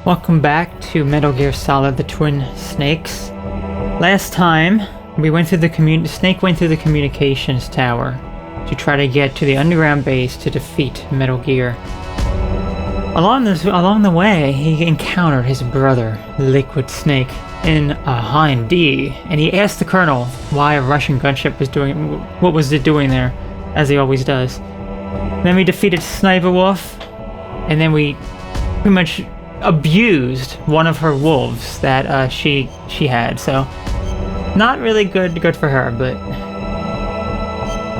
Welcome back to Metal Gear Solid: The Twin Snakes. Last time, we went through the Snake went through the communications tower to try to get to the underground base to defeat Metal Gear. Along the way, he encountered his brother, Liquid Snake, in a Hind D, and he asked the Colonel why a Russian gunship was doing what was it doing there, as he always does. Then we defeated Sniper Wolf, and then we pretty much abused one of her wolves that she had. So not really good for her, but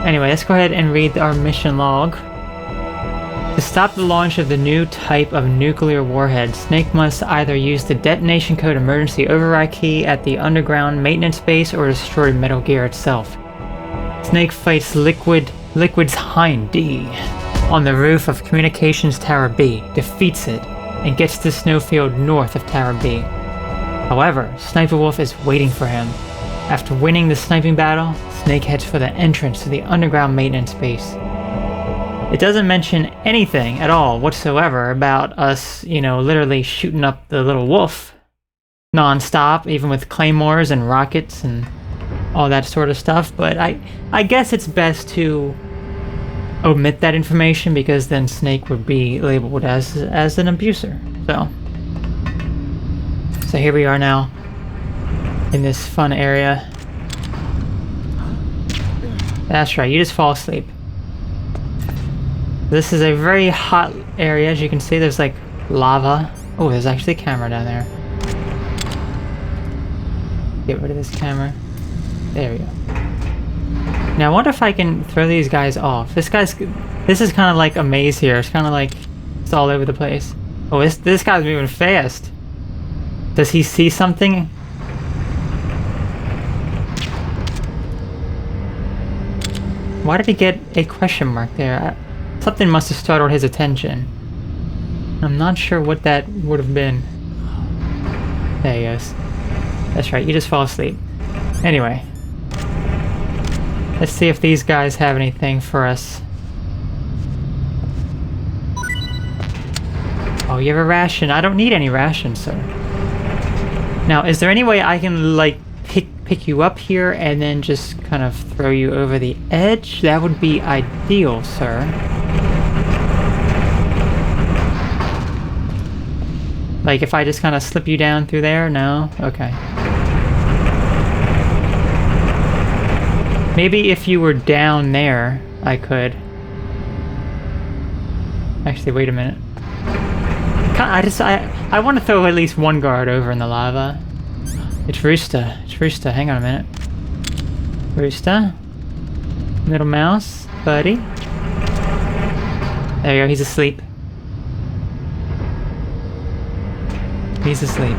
anyway, let's go ahead and read our mission log. To stop the launch of the new type of nuclear warhead, Snake must either use the detonation code emergency override key at the underground maintenance base or destroy Metal Gear itself. Snake fights Liquid's Hind D on the roof of Communications Tower B, defeats it, and gets to the snowfield north of Tower B. However, Sniper Wolf is waiting for him. After winning the sniping battle, Snake heads for the entrance to the underground maintenance base. It doesn't mention anything at all whatsoever about us, literally shooting up the little wolf non-stop, even with claymores and rockets and all that sort of stuff, but I guess it's best to omit that information because then Snake would be labeled as an abuser. So here we are now in this fun area. That's right, you just fall asleep. This is a very hot area. As you can see, there's like lava. Oh, there's actually a camera down there. Get rid of this camera. There we go. Now I wonder if I can throw these guys off. This is kind of like a maze here. It's kind of like it's all over the place. Oh, this guy's moving fast. Does he see something? Why did he get a question mark there? Something must have startled his attention. I'm not sure what that would have been. There he goes. That's right, you just fall asleep. Anyway. Let's see if these guys have anything for us. Oh, you have a ration. I don't need any rations, sir. Now, is there any way I can, like, pick you up here and then just kind of throw you over the edge? That would be ideal, sir. Like, if I just kind of slip you down through there? No? Okay. Maybe if you were down there, I could. Actually, wait a minute. I want to throw at least one guard over in the lava. It's Rooster. It's Rooster. Hang on a minute. Rooster. Middle mouse. Buddy. There you go. He's asleep. He's asleep.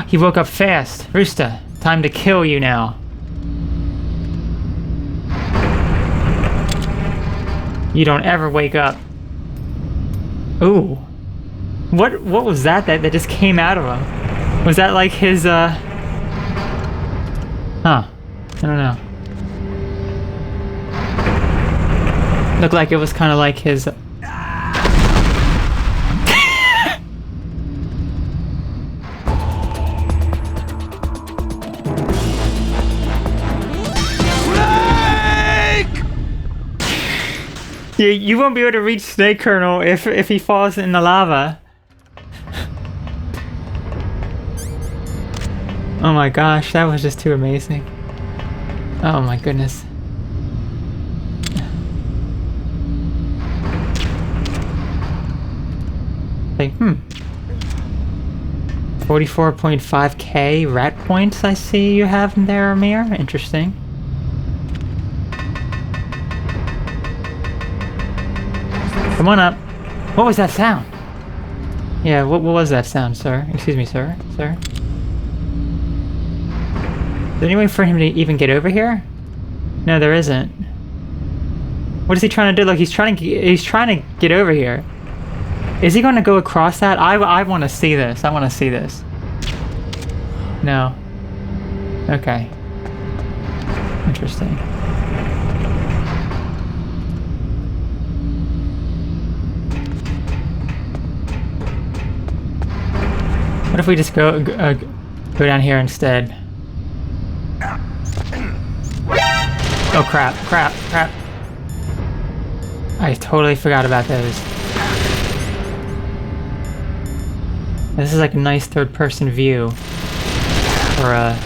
He woke up fast. Rooster. Time to kill you now. You don't ever wake up. Ooh. What was that just came out of him? Was that like his Huh. I don't know. Looked like it was kind of like his You won't be able to reach Snake Colonel if he falls in the lava. Oh my gosh, that was just too amazing. Oh my goodness. Like, 44.5k rat points I see you have in there, Amir. Interesting. Come on up. What was that sound? Yeah, what was that sound, sir? Excuse me, sir. Sir? Is there any way for him to even get over here? No, there isn't. What is he trying to do? Look, he's trying to get over here. Is he going to go across that? I want to see this. I want to see this. No. Okay. Interesting. What if we just go down here instead? Oh crap, crap, crap. I totally forgot about those. This is like a nice third-person view. For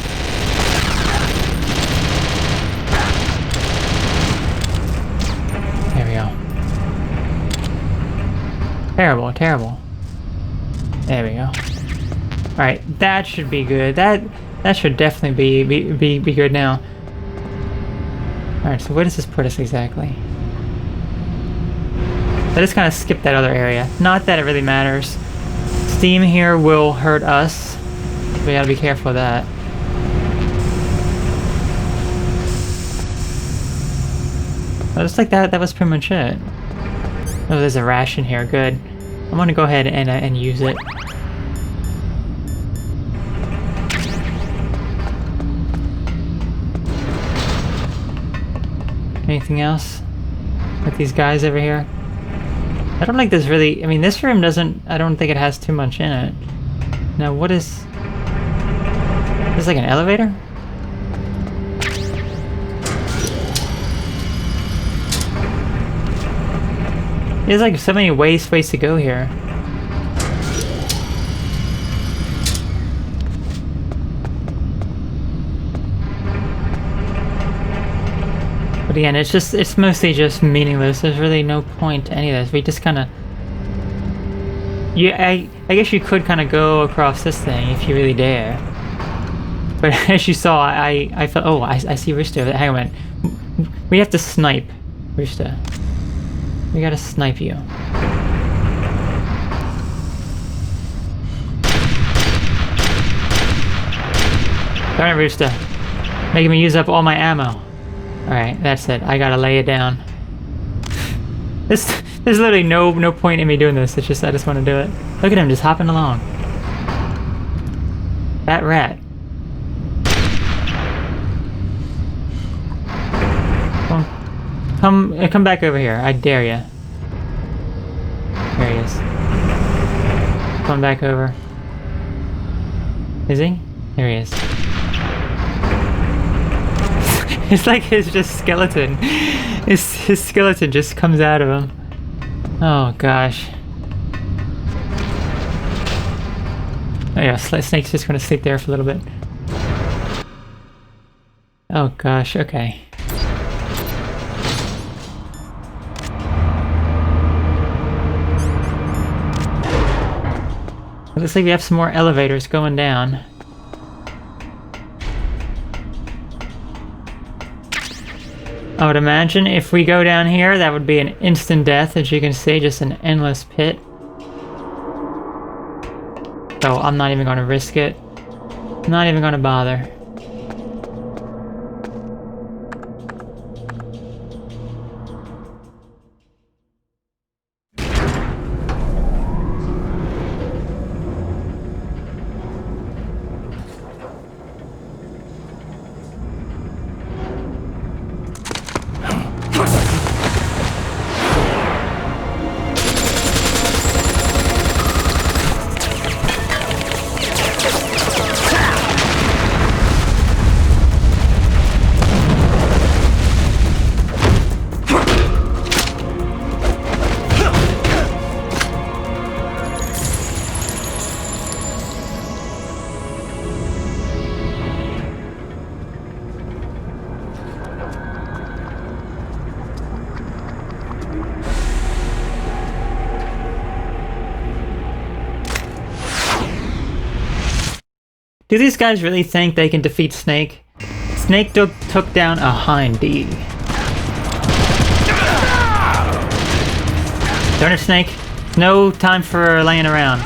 there we go. Terrible, terrible. There we go. Alright, that should be good. That should definitely be good now. Alright, so where does this put us exactly? I just kind of skipped that other area. Not that it really matters. Steam here will hurt us. We gotta be careful of that. Oh, just like that was pretty much it. Oh, there's a ration here. Good. I'm gonna go ahead and use it. Anything else with these guys over here? I don't think there's really... I mean, this room doesn't... I don't think it has too much in it. Now, what is... This is like an elevator? There's like so many ways to go here. But again, it's mostly just meaningless. There's really no point to any of this. We just kind of... Yeah, I guess you could kind of go across this thing if you really dare. But as you saw, I felt... Oh, I see Rooster. Hang on a minute. We have to snipe Rooster. We gotta snipe you. Darn it, Rooster. Making me use up all my ammo. Alright, that's it. I gotta lay it down. There's literally no point in me doing this. It's just I just want to do it. Look at him just hopping along. That rat. Come back over here. I dare you. There he is. Come back over. Is he? There he is. It's like his just skeleton. His skeleton just comes out of him. Oh gosh. Oh yeah, Snake's just gonna sleep there for a little bit. Oh gosh, okay. It looks like we have some more elevators going down. I would imagine if we go down here, that would be an instant death, as you can see, just an endless pit. So I'm not even going to risk it. I'm not even going to bother. Do these guys really think they can defeat Snake? Snake took down a Hind D. Darn it, Snake. No time for laying around.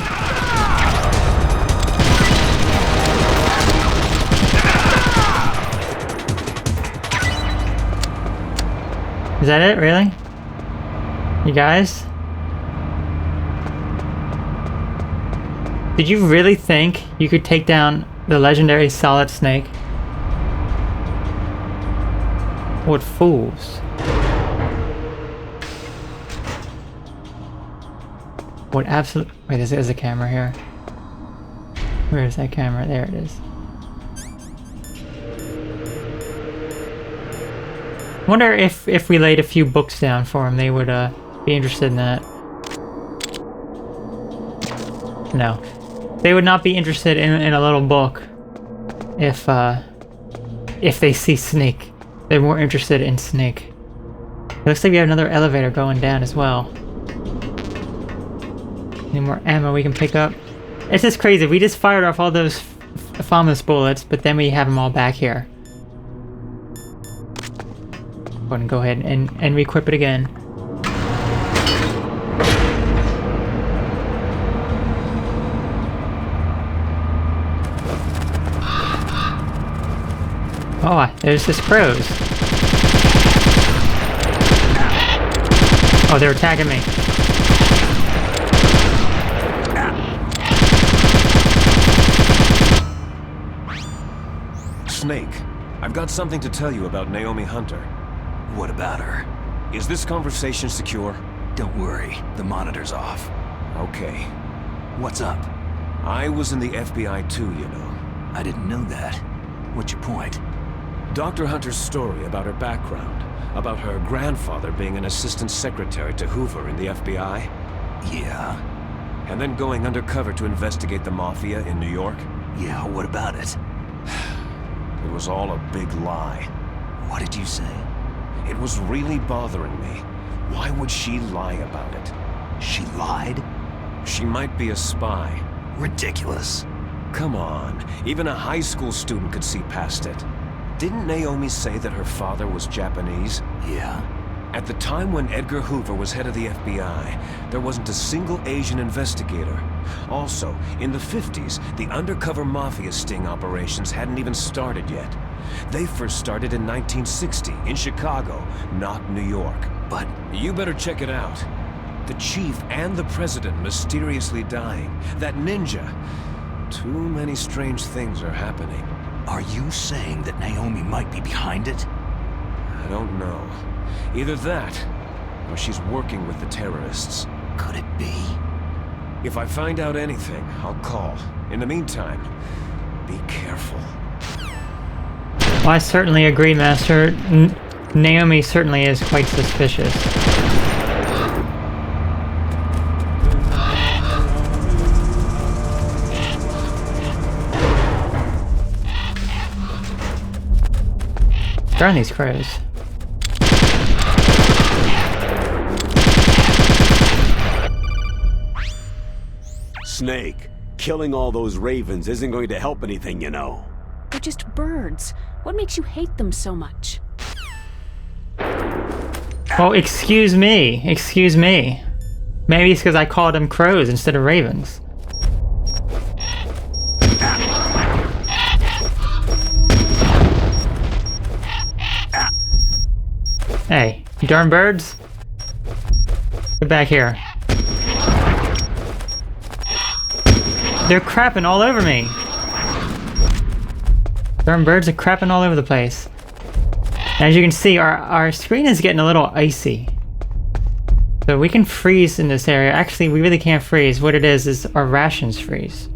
Is that it, really? You guys? Did you really think you could take down the legendary Solid Snake? What fools. What absolute... Wait, there's a camera here. Where is that camera? There it is. Wonder if we laid a few books down for them, they would be interested in that. No. They would not be interested in a little book if they see Snake. They're more interested in Snake. It looks like we have another elevator going down as well. Any more ammo we can pick up? It's just crazy. We just fired off all those FAMAS bullets, but then we have them all back here. Go ahead and re-equip it again. Oh, there's this crows. Oh, they're attacking me. Snake, I've got something to tell you about Naomi Hunter. What about her? Is this conversation secure? Don't worry, the monitor's off. Okay. What's up? I was in the FBI too, you know. I didn't know that. What's your point? Dr. Hunter's story about her background, about her grandfather being an assistant secretary to Hoover in the FBI. Yeah? And then going undercover to investigate the Mafia in New York. Yeah, what about it? It was all a big lie. What did you say? It was really bothering me. Why would she lie about it? She lied? She might be a spy. Ridiculous. Come on, even a high school student could see past it. Didn't Naomi say that her father was Japanese? Yeah. At the time when Edgar Hoover was head of the FBI, there wasn't a single Asian investigator. Also, in the 50s, the undercover mafia sting operations hadn't even started yet. They first started in 1960, in Chicago, not New York. But you better check it out. The chief and the president mysteriously dying. That ninja. Too many strange things are happening. Are you saying that Naomi might be behind it? I don't know. Either that, or she's working with the terrorists. Could it be? If I find out anything, I'll call. In the meantime, be careful. Well, I certainly agree, Master. Naomi certainly is quite suspicious. Darn these crows. Snake, killing all those ravens isn't going to help anything, you know. They're just birds. What makes you hate them so much? Oh, excuse me. Excuse me. Maybe it's because I called them crows instead of ravens. Hey, you darn birds. Get back here. They're crapping all over me. Darn birds are crapping all over the place. As you can see, our screen is getting a little icy. So we can freeze in this area. Actually, we really can't freeze. What it is our rations freeze.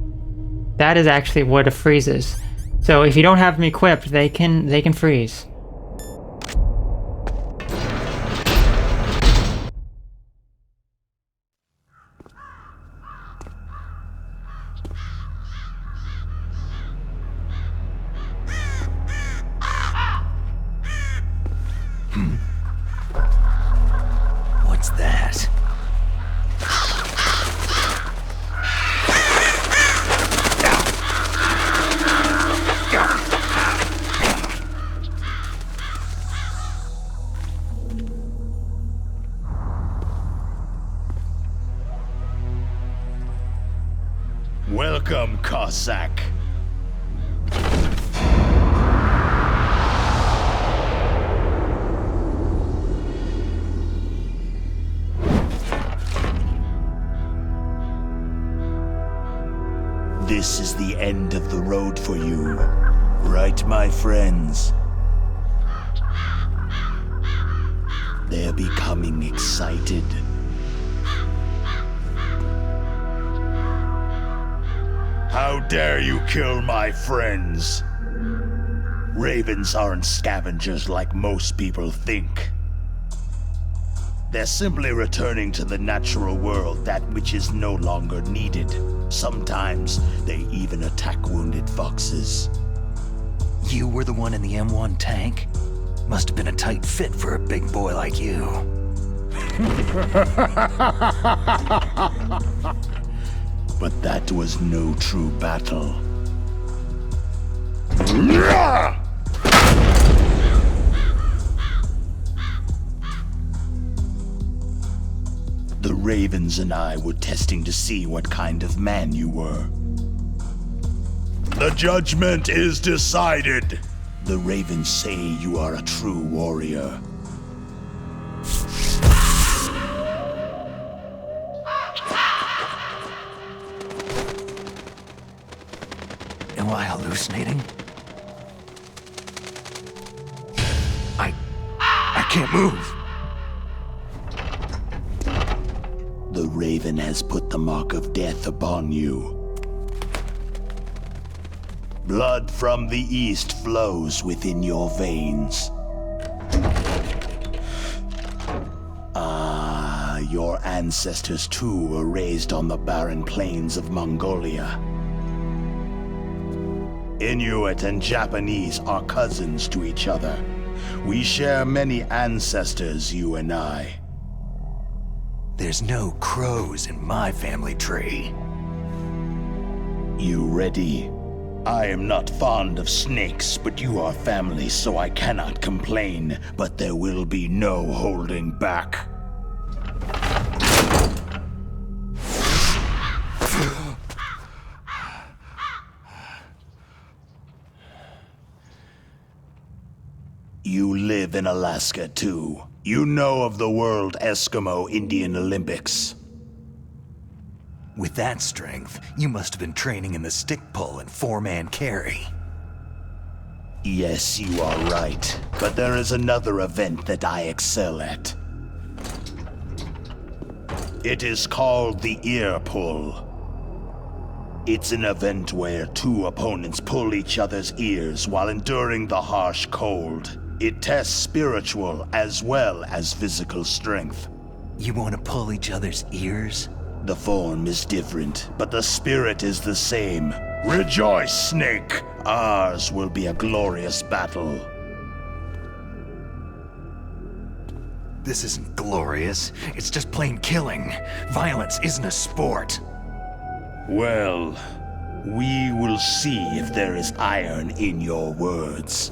That is actually what a freeze is. So if you don't have them equipped, they can freeze. What's that? Welcome, Cossack. This is the end of the road for you, right, my friends? They're becoming excited. How dare you kill my friends? Ravens aren't scavengers like most people think. They're simply returning to the natural world that which is no longer needed. Sometimes they even attack wounded foxes. You were the one in the M1 tank? Must have been a tight fit for a big boy like you. But that was no true battle. The Ravens and I were testing to see what kind of man you were. The judgment is decided. The Ravens say you are a true warrior. Am I hallucinating? I can't move. The Raven has put the mark of death upon you. Blood from the east flows within your veins. Your ancestors too were raised on the barren plains of Mongolia. Inuit and Japanese are cousins to each other. We share many ancestors, you and I. There's no crows in my family tree. You ready? I am not fond of snakes, but you are family, so I cannot complain. But there will be no holding back. You live in Alaska too. You know of the World Eskimo Indian Olympics. With that strength, you must have been training in the stick pull and four-man carry. Yes, you are right. But there is another event that I excel at. It is called the ear pull. It's an event where two opponents pull each other's ears while enduring the harsh cold. It tests spiritual as well as physical strength. You want to pull each other's ears? The form is different, but the spirit is the same. Rejoice, Snake! Ours will be a glorious battle. This isn't glorious. It's just plain killing. Violence isn't a sport. Well, we will see if there is iron in your words.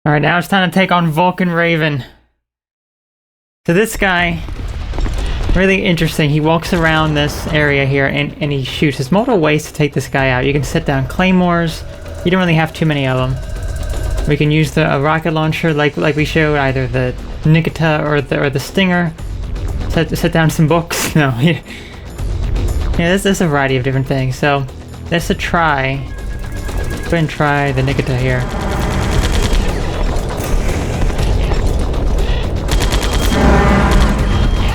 Alright, now it's time to take on Vulcan Raven. So this guy, really interesting. He walks around this area here and he shoots. There's multiple ways to take this guy out. You can set down claymores. You don't really have too many of them. We can use the rocket launcher like we showed, either the Nikita or the Stinger. Set down some books. No, yeah, there's a variety of different things. So That's a try. Go ahead and try the Nikita here.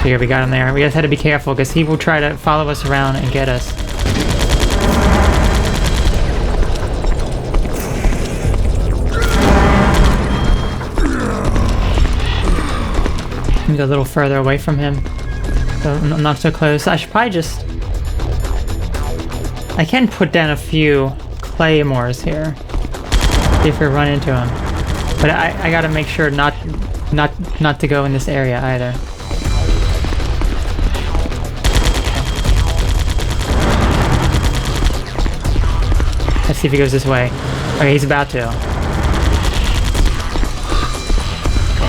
Here, we got him there. We just had to be careful because he will try to follow us around and get us. A little further away from him, so I'm not so close. I should probably just... I can put down a few claymores here if we run into him, but I gotta make sure not to go in this area either. Let's see if he goes this way. Okay, he's about to.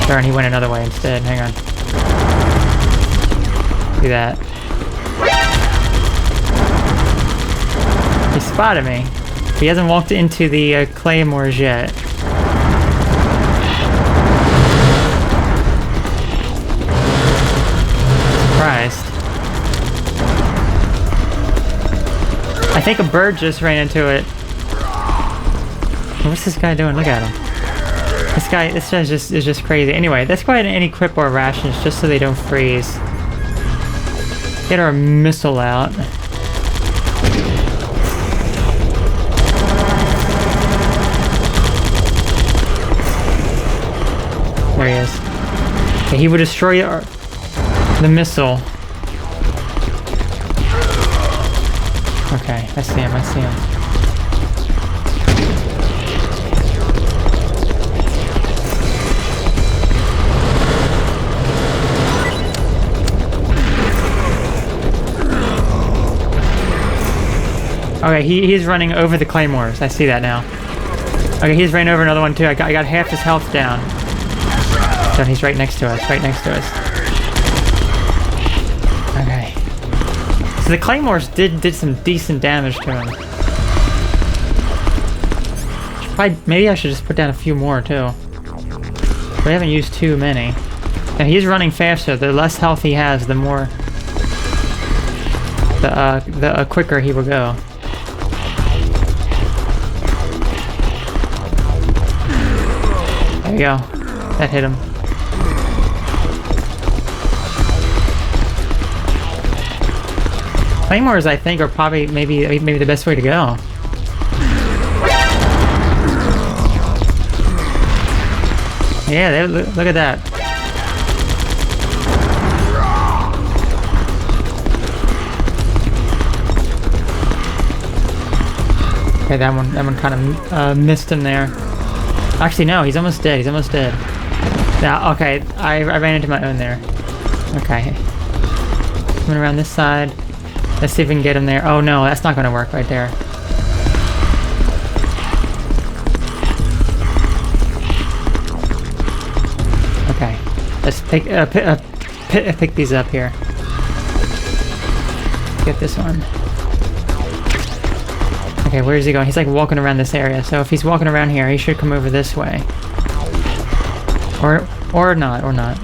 Darn, he went another way instead. Hang on. Do that. He spotted me. He hasn't walked into the claymores yet. Surprised. I think a bird just ran into it. What's this guy doing? Look at him. This guy is just crazy. Anyway, let's go ahead and equip our rations just so they don't freeze. Get our missile out. There he is. Okay, he would destroy the missile. Okay, I see him, I see him. Okay, he's running over the claymores. I see that now. Okay, he's running over another one too. I got half his health down. So he's right next to us, right next to us. Okay. So the claymores did some decent damage to him. Maybe I should just put down a few more too. We haven't used too many. And he's running faster. The less health he has, the more... the quicker he will go. There you go. That hit him. Claymores, I think, are probably maybe the best way to go. Yeah, look at that. Okay, that one kind of missed him there. Actually, no, he's almost dead. He's almost dead. Yeah, okay, I ran into my own there. Okay. Coming around this side. Let's see if we can get him there. Oh no, that's not going to work right there. Okay. Let's pick these up here. Get this one. Okay, where is he going? He's like walking around this area. So if he's walking around here, he should come over this way. Or not, or not.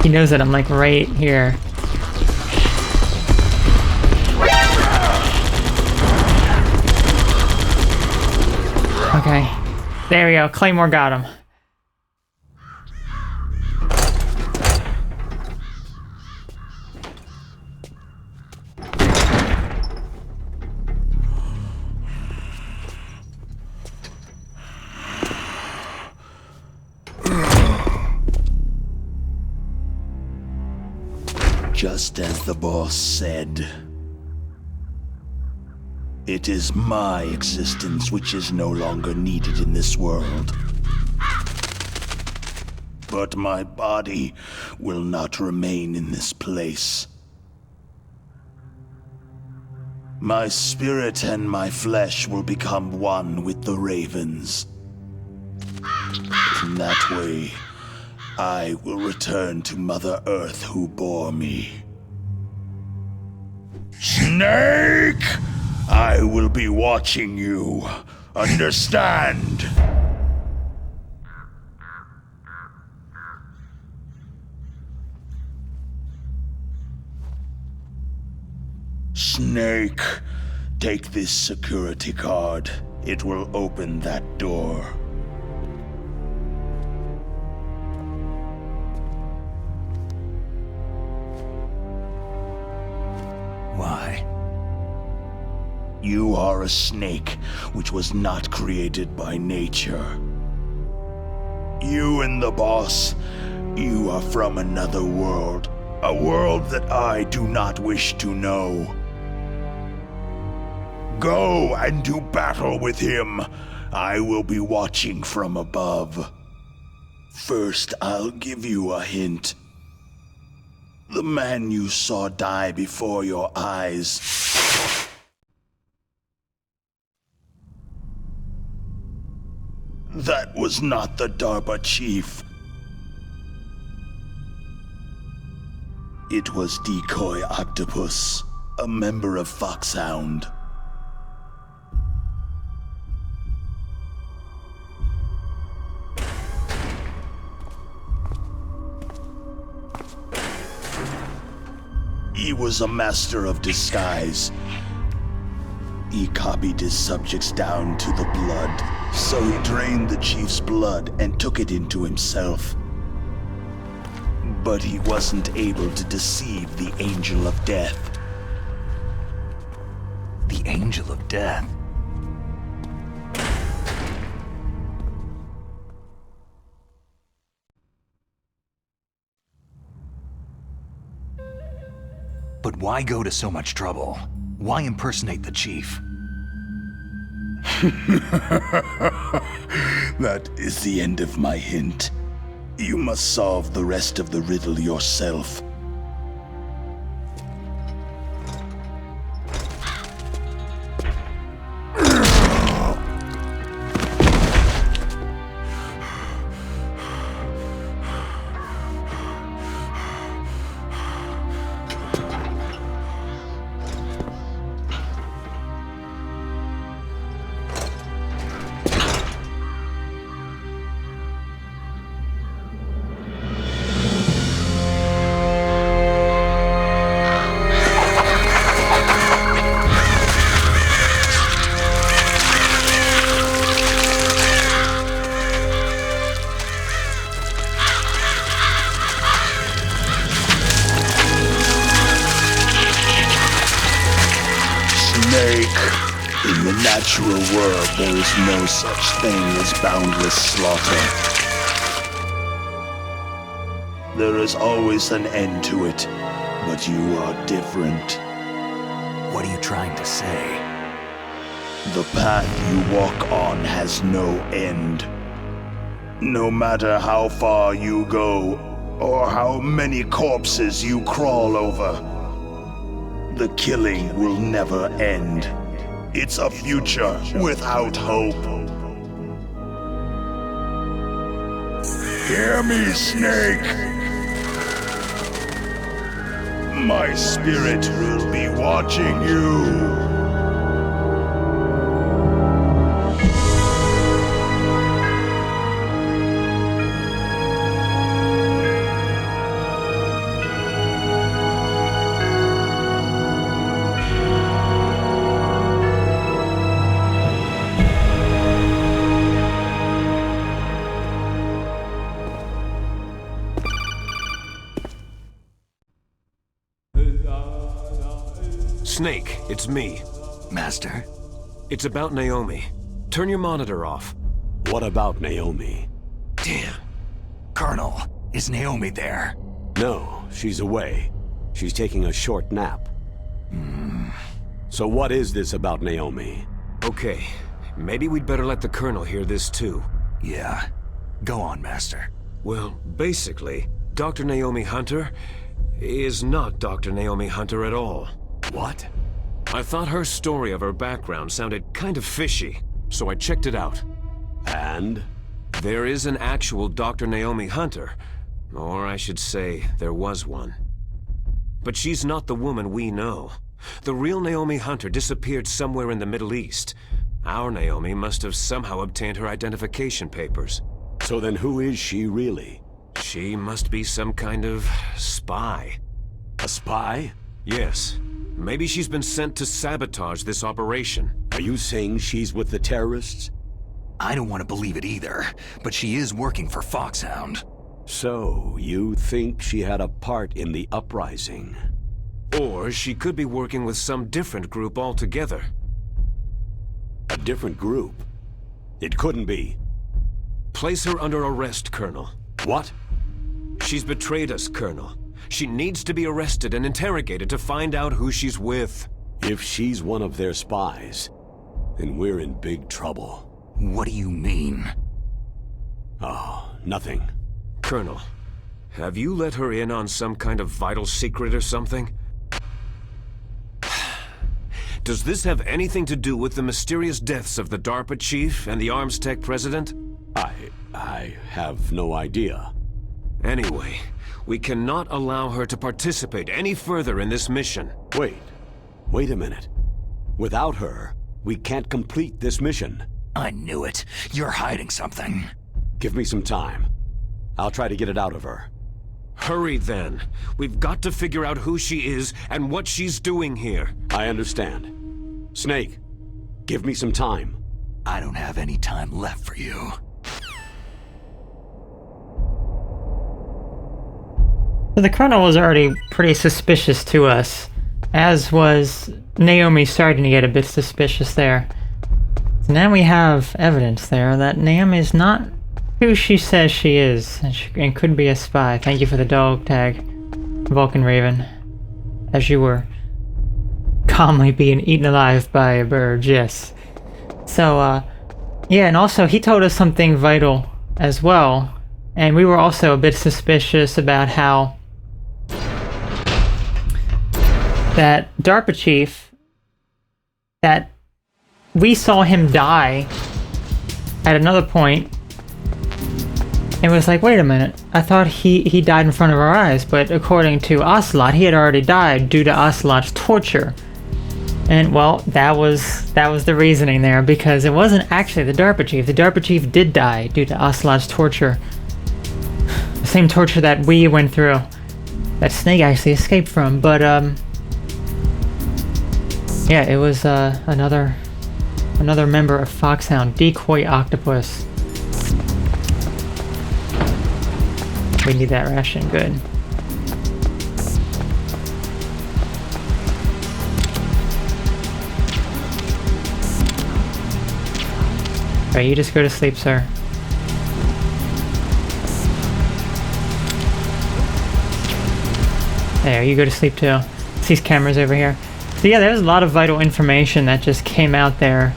He knows that I'm like right here. Okay. There we go. Claymore got him. Just as the boss said, it is my existence which is no longer needed in this world. But my body will not remain in this place. My spirit and my flesh will become one with the ravens. In that way, I will return to Mother Earth who bore me. Snake! I will be watching you. Understand? Snake, take this security card. It will open that door. Why? You are a snake, which was not created by nature. You and the boss, you are from another world. A world that I do not wish to know. Go and do battle with him. I will be watching from above. First, I'll give you a hint. The man you saw die before your eyes. That was not the DARPA chief. It was Decoy Octopus, a member of Foxhound. He was a master of disguise. He copied his subjects down to the blood, so he drained the chief's blood and took it into himself. But he wasn't able to deceive the Angel of Death. The Angel of Death? But why go to so much trouble? Why impersonate the chief? That is the end of my hint. You must solve the rest of the riddle yourself. In the natural world, there is no such thing as boundless slaughter. There is always an end to it, but you are different. What are you trying to say? The path you walk on has no end. No matter how far you go, or how many corpses you crawl over, the killing will never end. It's a future without hope. Hear me, Snake! My spirit will be watching you. Snake, it's me. Master? It's about Naomi. Turn your monitor off. What about Naomi? Damn. Colonel, is Naomi there? No, she's away. She's taking a short nap. So what is this about Naomi? Okay, maybe we'd better let the Colonel hear this too. Yeah. Go on, Master. Well, basically, Dr. Naomi Hunter is not Dr. Naomi Hunter at all. What? I thought her story of her background sounded kind of fishy, so I checked it out. And? There is an actual Dr. Naomi Hunter, or I should say, there was one. But she's not the woman we know. The real Naomi Hunter disappeared somewhere in the Middle East. Our Naomi must have somehow obtained her identification papers. So then who is she really? She must be some kind of spy. A spy? Yes. Maybe she's been sent to sabotage this operation. Are you saying she's with the terrorists? I don't want to believe it either, but she is working for Foxhound. So, you think she had a part in the uprising? Or she could be working with some different group altogether. A different group? It couldn't be. Place her under arrest, Colonel. What? She's betrayed us, Colonel. She needs to be arrested and interrogated to find out who she's with. If she's one of their spies, then we're in big trouble. What do you mean? Oh, nothing. Colonel, have you let her in on some kind of vital secret or something? Does this have anything to do with the mysterious deaths of the DARPA chief and the Arms Tech president? I have no idea. Anyway, we cannot allow her to participate any further in this mission. Wait a minute. Without her, we can't complete this mission. I knew it. You're hiding something. Give me some time. I'll try to get it out of her. Hurry then. We've got to figure out who she is and what she's doing here. I understand. Snake, give me some time. I don't have any time left for you. So the Colonel was already pretty suspicious to us, as was Naomi starting to get a bit suspicious there. So now we have evidence there that Naomi is not who she says she is, and could be a spy. Thank you for the dog tag, Vulcan Raven. As you were calmly being eaten alive by a bird, yes. So, yeah, and also he told us something vital as well, and we were also a bit suspicious about how that DARPA chief, that we saw him die at another point, and was like, wait a minute, I thought he died in front of our eyes, but according to Ocelot, he had already died due to Ocelot's torture. And well, that was the reasoning there, because it wasn't actually the DARPA chief. The DARPA chief did die due to Ocelot's torture. The same torture that we went through, that Snake actually escaped from, but yeah, it was another member of Foxhound, Decoy Octopus. We need that ration, good. Alright, you just go to sleep, sir. There, you go to sleep too. It's these cameras over here. So yeah, there's a lot of vital information that just came out there.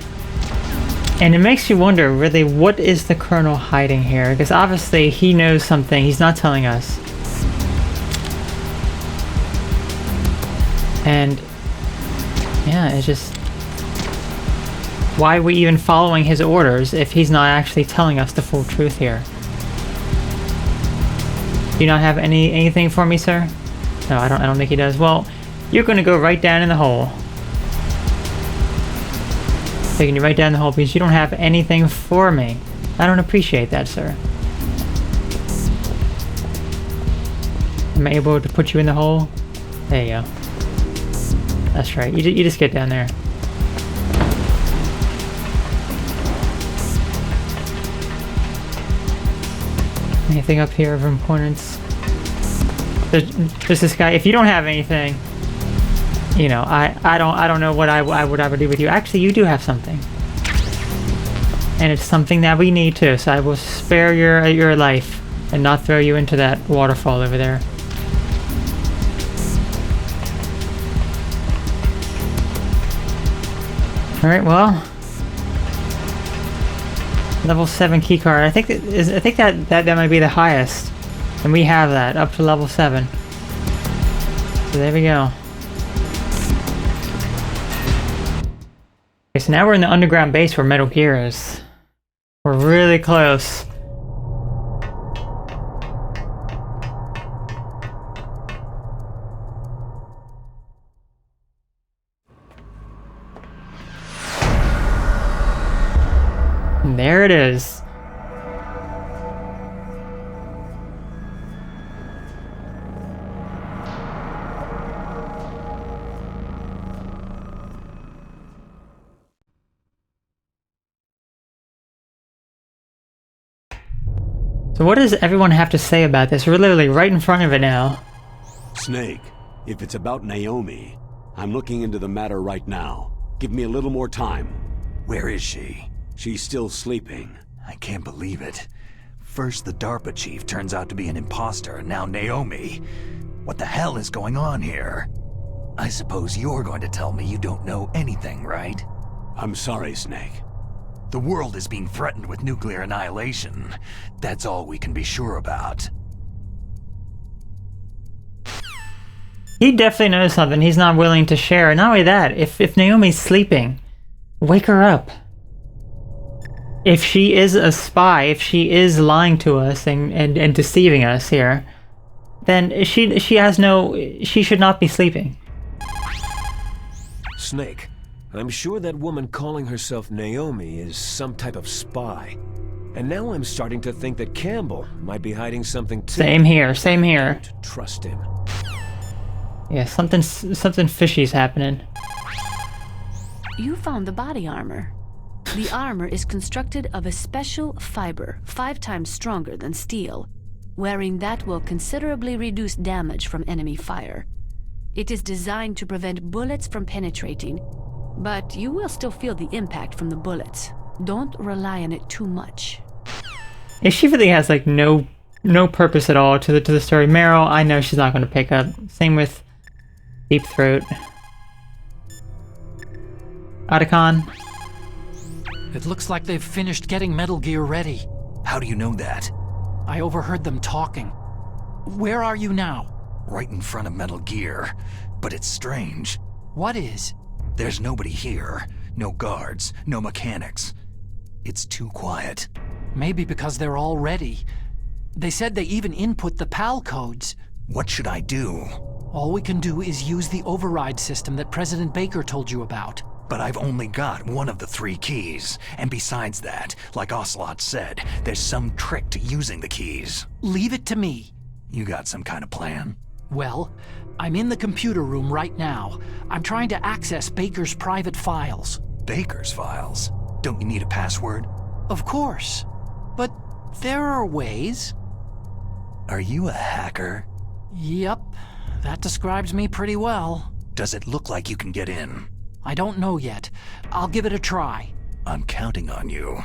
And it makes you wonder, really, what is the Colonel hiding here? Because obviously he knows something he's not telling us. And yeah, it's just, why are we even following his orders if he's not actually telling us the full truth here? Do you not have anything for me, sir? No, I don't think he does. Well, you're gonna go right down in the hole. Taking you right down the hole because you don't have anything for me. I don't appreciate that, sir. Am I able to put you in the hole? There you go. That's right. You just get down there. Anything up here of importance? There's this guy. If you don't have anything, you know, I don't know what I would do with you. Actually, you do have something, and it's something that we need too. So I will spare your life and not throw you into that waterfall over there. All right, well, level 7 keycard. I think that might be the highest, and we have that up to level 7. So there we go. Okay, so now we're in the underground base where Metal Gear is. We're really close. And there it is. So what does everyone have to say about this? We're literally right in front of it now. Snake, if it's about Naomi, I'm looking into the matter right now. Give me a little more time. Where is she? She's still sleeping. I can't believe it. First the DARPA chief turns out to be an imposter, and now Naomi. What the hell is going on here? I suppose you're going to tell me you don't know anything, right? I'm sorry, Snake. The world is being threatened with nuclear annihilation. That's all we can be sure about. He definitely knows something he's not willing to share. And not only that, if Naomi's sleeping, wake her up. If she is a spy, if she is lying to us and deceiving us here, then she should not be sleeping. Snake, I'm sure that woman calling herself Naomi is some type of spy. And now I'm starting to think that Campbell might be hiding something too. Same here, same here. Don't trust him. Yeah, something fishy's happening. You found the body armor. The armor is constructed of a special fiber, 5 times stronger than steel. Wearing that will considerably reduce damage from enemy fire. It is designed to prevent bullets from penetrating, but you will still feel the impact from the bullets. Don't rely on it too much. If she really has like no purpose at all to the story, Meryl, I know she's not going to pick up. Same with Deep Throat. Otacon. It looks like they've finished getting Metal Gear ready. How do you know that? I overheard them talking. Where are you now? Right in front of Metal Gear. But it's strange. What is? There's nobody here. No guards, no mechanics. It's too quiet. Maybe because they're all ready. They said they even input the PAL codes. What should I do? All we can do is use the override system that President Baker told you about. But I've only got one of the 3 keys. And besides that, like Ocelot said, there's some trick to using the keys. Leave it to me. You got some kind of plan? Well, I'm in the computer room right now. I'm trying to access Baker's private files. Baker's files? Don't you need a password? Of course. But there are ways. Are you a hacker? Yep, that describes me pretty well. Does it look like you can get in? I don't know yet. I'll give it a try. I'm counting on you.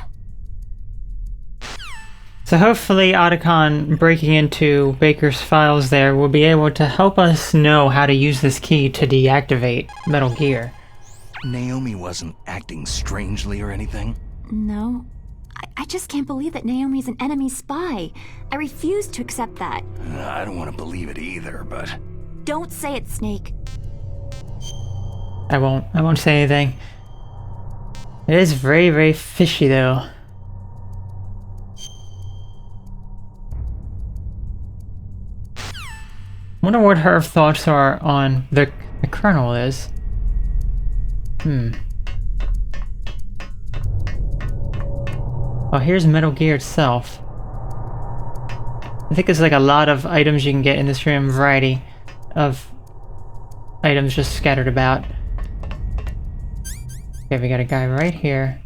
So hopefully Otacon breaking into Baker's files there will be able to help us know how to use this key to deactivate Metal Gear. Naomi wasn't acting strangely or anything? No. I just can't believe that Naomi's an enemy spy. I refuse to accept that. I don't want to believe it either, but... Don't say it, Snake. I won't say anything. It is very, very fishy though. Wonder what her thoughts are on the Colonel is. Well, here's Metal Gear itself. I think there's like a lot of items you can get in this room, variety of items just scattered about. Okay, we got a guy right here.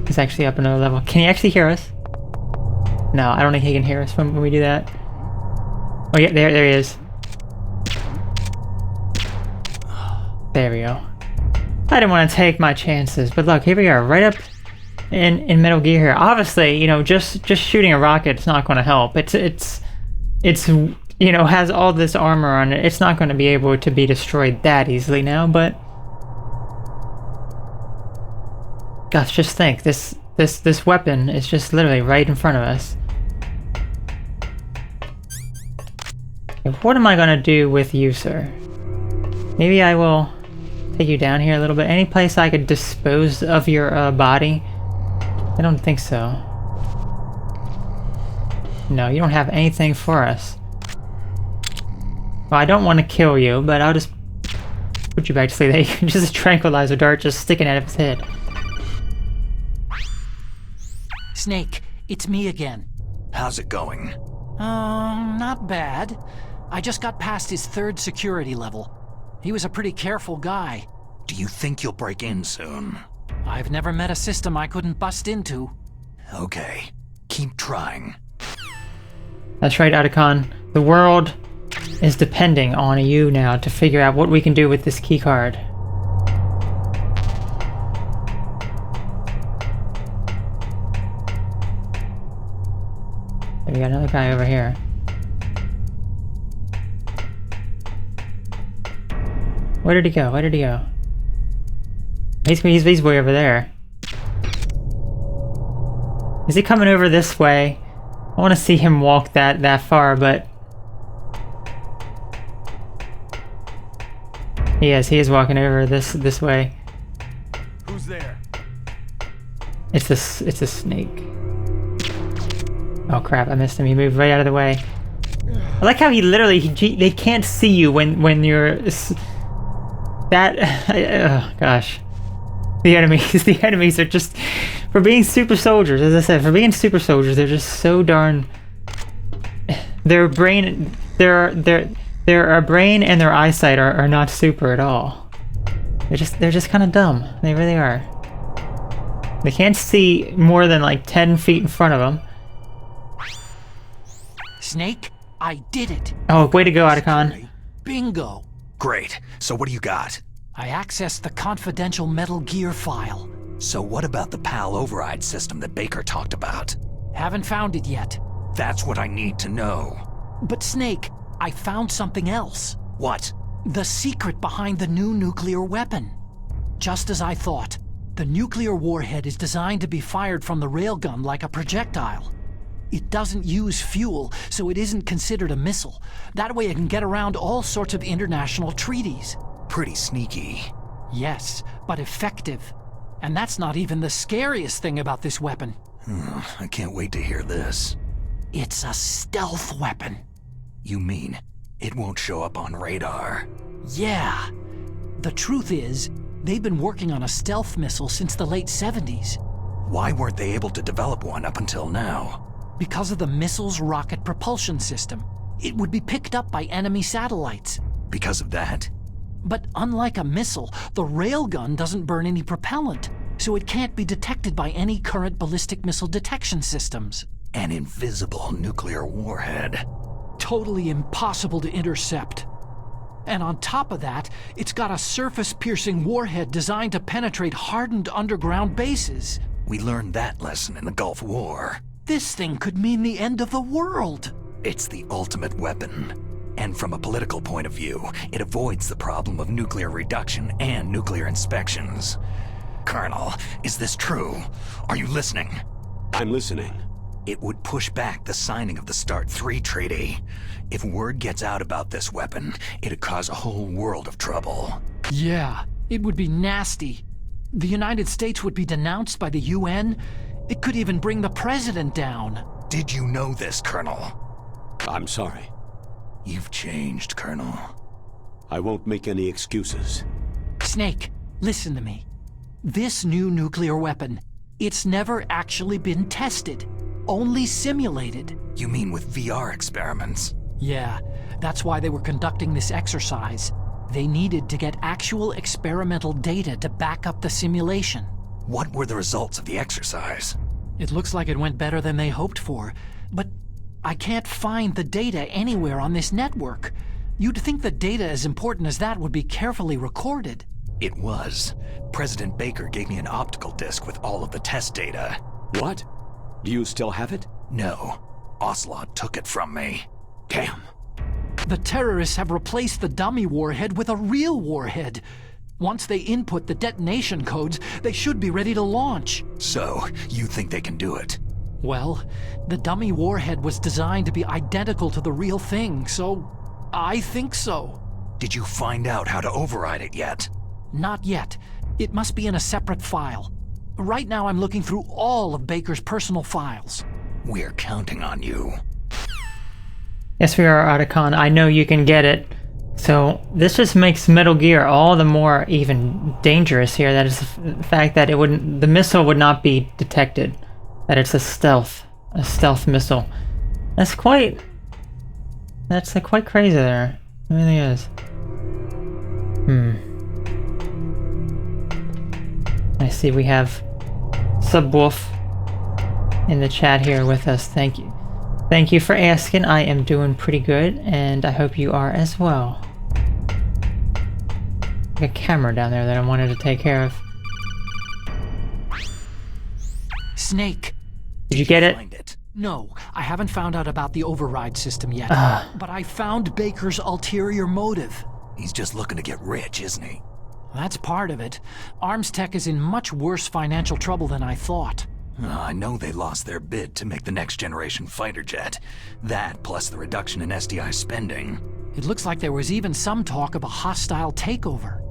He's actually up another level. Can he actually hear us? No, I don't think he can hear us when we do that. Oh yeah, there he is. There we go. I didn't want to take my chances, but look, here we are, right up in Metal Gear here. Obviously, you know, just shooting a rocket's not going to help. It's you know, has all this armor on it. It's not going to be able to be destroyed that easily now, but gosh, just think, this weapon is just literally right in front of us. Okay, what am I going to do with you, sir? Maybe I will take you down here a little bit. Any place I could dispose of your body? I don't think so. No, you don't have anything for us. Well, I don't want to kill you, but I'll just put you back to sleep. There you can just a tranquilizer dart just sticking out of his head. Snake, it's me again. How's it going? Not bad. I just got past his 3rd security level. He was a pretty careful guy. Do you think you'll break in soon? I've never met a system I couldn't bust into. Okay, keep trying. That's right, Otacon. The world is depending on you now to figure out what we can do with this keycard. We got another guy over here. Where did he go? Where did he go? He's way over there. Is he coming over this way? I want to see him walk that far, but he is walking over this way. Who's there? It's a snake. Oh crap! I missed him. He moved right out of the way. I like how he literally they can't see you when you're that. Oh gosh, the enemies are just, for being super soldiers. As I said, for being super soldiers, they're just so darn. Their brain and their eyesight are not super at all. They're just kind of dumb. They really are. They can't see more than like 10 feet in front of them. Snake, I did it. Oh, way to go, Otacon. Bingo. Great, so what do you got? I accessed the confidential Metal Gear file. So what about the PAL override system that Baker talked about? Haven't found it yet. That's what I need to know. But Snake, I found something else. What? The secret behind the new nuclear weapon. Just as I thought, the nuclear warhead is designed to be fired from the railgun like a projectile. It doesn't use fuel, so it isn't considered a missile. That way it can get around all sorts of international treaties. Pretty sneaky. Yes, but effective. And that's not even the scariest thing about this weapon. I can't wait to hear this. It's a stealth weapon. You mean it won't show up on radar? Yeah. The truth is, they've been working on a stealth missile since the late 70s. Why weren't they able to develop one up until now? Because of the missile's rocket propulsion system. It would be picked up by enemy satellites. Because of that? But unlike a missile, the railgun doesn't burn any propellant, so it can't be detected by any current ballistic missile detection systems. An invisible nuclear warhead. Totally impossible to intercept. And on top of that, it's got a surface-piercing warhead designed to penetrate hardened underground bases. We learned that lesson in the Gulf War. This thing could mean the end of the world. It's the ultimate weapon. And from a political point of view, it avoids the problem of nuclear reduction and nuclear inspections. Colonel, is this true? Are you listening? I'm listening. It would push back the signing of the START 3 treaty. If word gets out about this weapon, it'd cause a whole world of trouble. Yeah, it would be nasty. The United States would be denounced by the UN. It could even bring the president down. Did you know this, Colonel? I'm sorry. You've changed, Colonel. I won't make any excuses. Snake, listen to me. This new nuclear weapon, it's never actually been tested. Only simulated. You mean with VR experiments? Yeah, that's why they were conducting this exercise. They needed to get actual experimental data to back up the simulation. What were the results of the exercise? It looks like it went better than they hoped for, but I can't find the data anywhere on this network. You'd think the data as important as that would be carefully recorded. It was. President Baker gave me an optical disc with all of the test data. What? Do you still have it? No. Ocelot took it from me. Damn. The terrorists have replaced the dummy warhead with a real warhead. Once they input the detonation codes, they should be ready to launch. So, you think they can do it? Well, the dummy warhead was designed to be identical to the real thing, so I think so. Did you find out how to override it yet? Not yet. It must be in a separate file. Right now I'm looking through all of Baker's personal files. We're counting on you. Yes, we are, Otacon. I know you can get it. So this just makes Metal Gear all the more even dangerous here. That is the fact that the missile would not be detected. That it's a stealth missile. That's quite crazy there. It really is. I see we have Subwolf in the chat here with us. Thank you. Thank you for asking. I am doing pretty good, and I hope you are as well. There's a camera down there that I wanted to take care of. Snake. Did you get it? Find it. No, I haven't found out about the override system yet. But I found Baker's ulterior motive. He's just looking to get rich, isn't he? That's part of it. Arms Tech is in much worse financial trouble than I thought. I know they lost their bid to make the next generation fighter jet. That, plus the reduction in SDI spending. It looks like there was even some talk of a hostile takeover.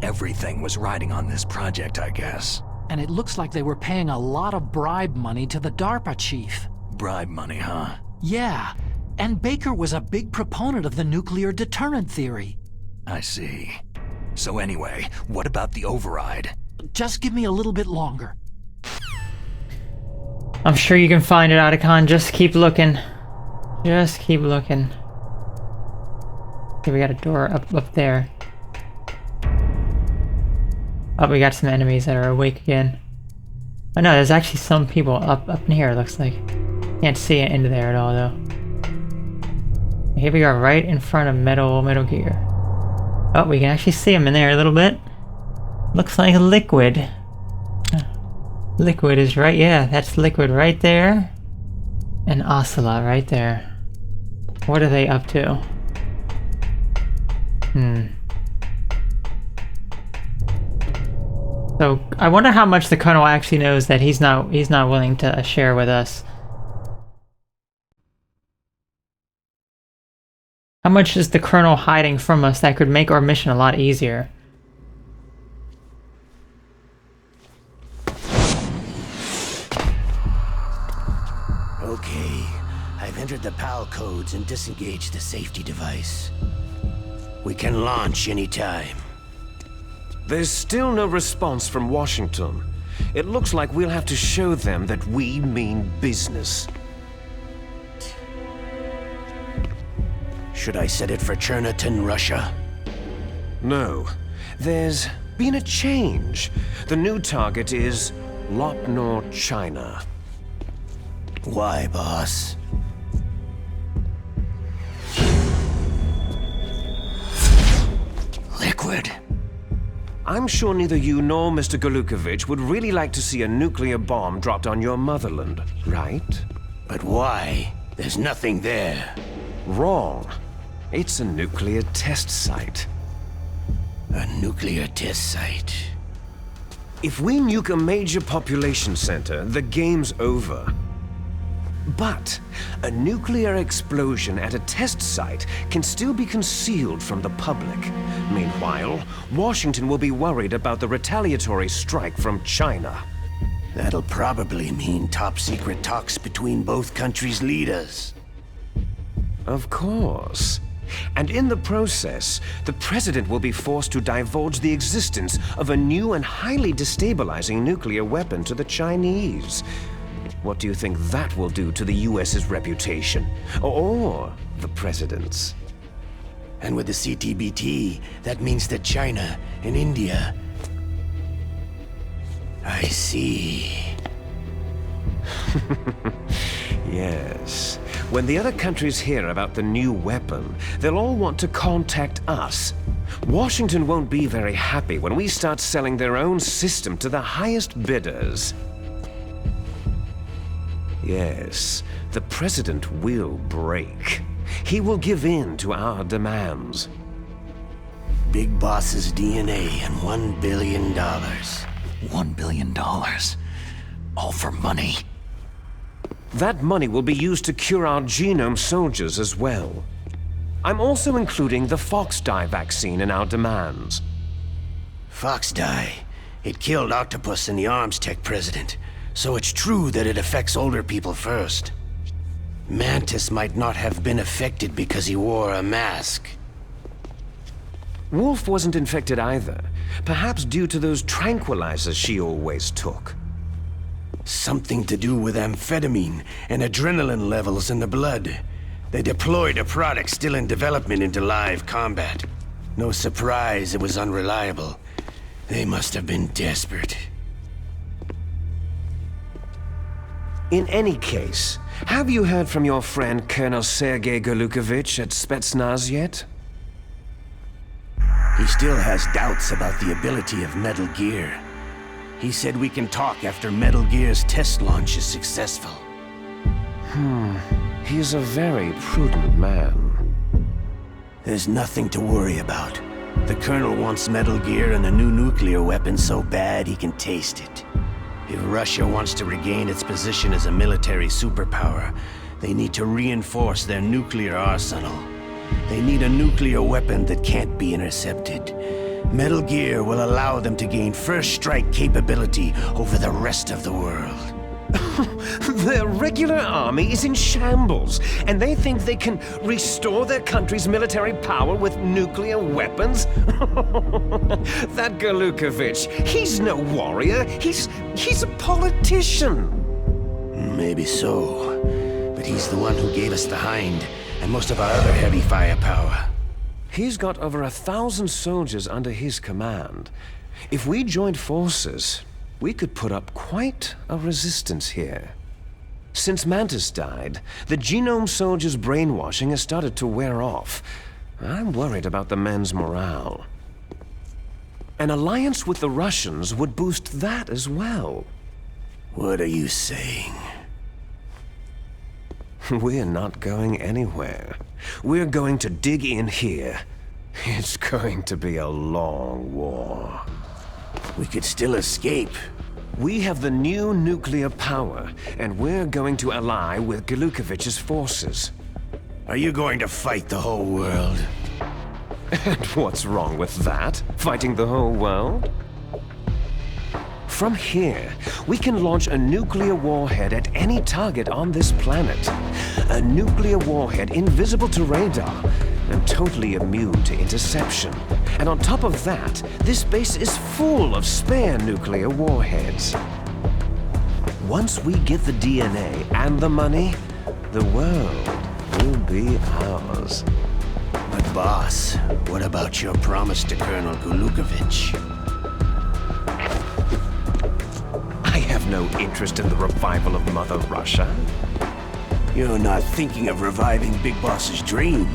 Everything was riding on this project, I guess. And it looks like they were paying a lot of bribe money to the DARPA chief. Bribe money, huh? Yeah, and Baker was a big proponent of the nuclear deterrent theory. I see. So anyway, what about the override? Just give me a little bit longer. I'm sure you can find it, Otacon. Just keep looking. Just keep looking. Okay, we got a door up there. Oh, we got some enemies that are awake again. Oh no, there's actually some people up in here, it looks like. Can't see it into there at all, though. Here we are, right in front of Metal Gear. Oh, we can actually see them in there a little bit. Looks like Liquid. Liquid is right, yeah, that's Liquid right there. And Ocelot right there. What are they up to? So, I wonder how much the Colonel actually knows that he's not willing to share with us. How much is the Colonel hiding from us that could make our mission a lot easier? Okay, I've entered the PAL codes and disengaged the safety device. We can launch anytime. There's still no response from Washington. It looks like we'll have to show them that we mean business. Should I set it for Cherniton, Russia? No. There's been a change. The new target is Lopnor, China. Why, boss? Liquid. I'm sure neither you nor Mr. Golukovich would really like to see a nuclear bomb dropped on your motherland, right? But why? There's nothing there. Wrong. It's a nuclear test site. A nuclear test site. If we nuke a major population center, the game's over. But a nuclear explosion at a test site can still be concealed from the public. Meanwhile, Washington will be worried about the retaliatory strike from China. That'll probably mean top-secret talks between both countries' leaders. Of course. And in the process, the president will be forced to divulge the existence of a new and highly destabilizing nuclear weapon to the Chinese. What do you think that will do to the US's reputation? Or the president's? And with the CTBT, that means that China and India... I see. Yes. When the other countries hear about the new weapon, they'll all want to contact us. Washington won't be very happy when we start selling their own system to the highest bidders. Yes, the president will break. He will give in to our demands. Big Boss's DNA and $1 billion. $1 billion. All for money. That money will be used to cure our genome soldiers as well. I'm also including the Fox-Die vaccine in our demands. Fox-Die? It killed Octopus and the Arms Tech president. So it's true that it affects older people first. Mantis might not have been affected because he wore a mask. Wolf wasn't infected either. Perhaps due to those tranquilizers she always took. Something to do with amphetamine and adrenaline levels in the blood. They deployed a product still in development into live combat. No surprise it was unreliable. They must have been desperate. In any case, have you heard from your friend Colonel Sergei Golukovich at Spetsnaz yet? He still has doubts about the ability of Metal Gear. He said we can talk after Metal Gear's test launch is successful. He's a very prudent man. There's nothing to worry about. The Colonel wants Metal Gear and a new nuclear weapon so bad he can taste it. If Russia wants to regain its position as a military superpower, they need to reinforce their nuclear arsenal. They need a nuclear weapon that can't be intercepted. Metal Gear will allow them to gain first strike capability over the rest of the world. Their regular army is in shambles, and they think they can restore their country's military power with nuclear weapons? That Golukovich, he's no warrior. He's a politician. Maybe so, but he's the one who gave us the Hind and most of our other heavy firepower. He's got over 1,000 soldiers under his command. If we joined forces, we could put up quite a resistance here. Since Mantis died, the Genome Soldiers' brainwashing has started to wear off. I'm worried about the men's morale. An alliance with the Russians would boost that as well. What are you saying? We're not going anywhere. We're going to dig in here. It's going to be a long war. We could still escape. We have the new nuclear power, and we're going to ally with Golukovich's forces. Are you going to fight the whole world? And what's wrong with that? Fighting the whole world? From here, we can launch a nuclear warhead at any target on this planet. A nuclear warhead invisible to radar and totally immune to interception. And on top of that, this base is full of spare nuclear warheads. Once we get the DNA and the money, the world will be ours. But boss, what about your promise to Colonel Golukovich? I have no interest in the revival of Mother Russia. You're not thinking of reviving Big Boss's dream.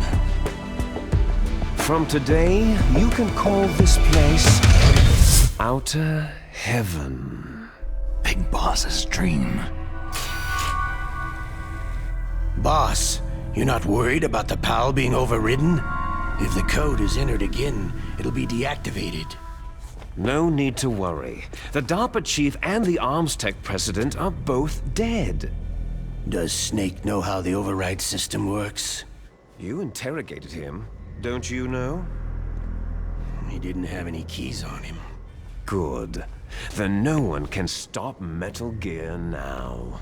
From today, you can call this place Outer Heaven. Big Boss's dream. Boss, you're not worried about the PAL being overridden? If the code is entered again, it'll be deactivated. No need to worry. The DARPA chief and the arms tech president are both dead. Does Snake know how the override system works? You interrogated him, don't you know? He didn't have any keys on him. Good. Then no one can stop Metal Gear now.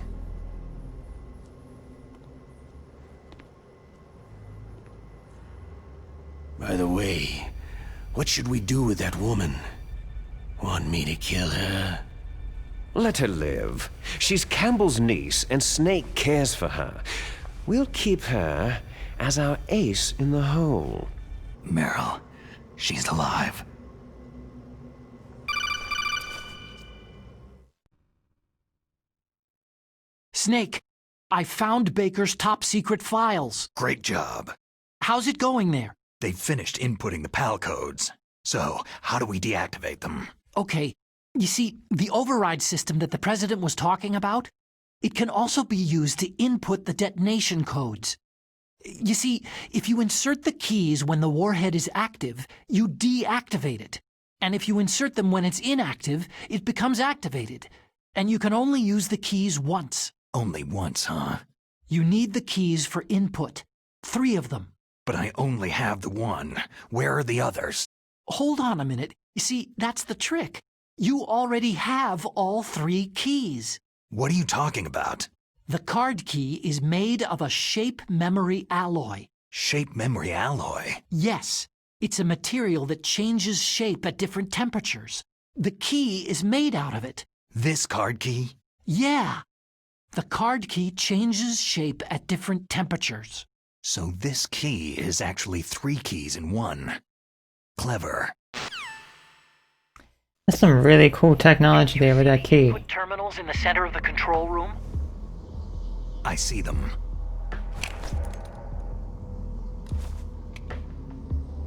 By the way, what should we do with that woman? Want me to kill her? Let her live. She's Campbell's niece, and Snake cares for her. We'll keep her as our ace in the hole. Meryl, she's alive. Snake, I found Baker's top-secret files. Great job. How's it going there? They've finished inputting the PAL codes. So, how do we deactivate them? Okay, you see, the override system that the President was talking about, it can also be used to input the detonation codes. You see, if you insert the keys when the warhead is active, you deactivate it. And if you insert them when it's inactive, it becomes activated. And you can only use the keys once. Only once, huh? You need the keys for input. 3 of them. But I only have the one. Where are the others? Hold on a minute. You see, that's the trick. You already have all 3 keys. What are you talking about? The card key is made of a shape memory alloy. Shape memory alloy? Yes. It's a material that changes shape at different temperatures. The key is made out of it. This card key? Yeah. The card key changes shape at different temperatures. So this key is actually 3 keys in one. Clever. That's some really cool technology there with that key. Put terminals in the center of the control room? I see them.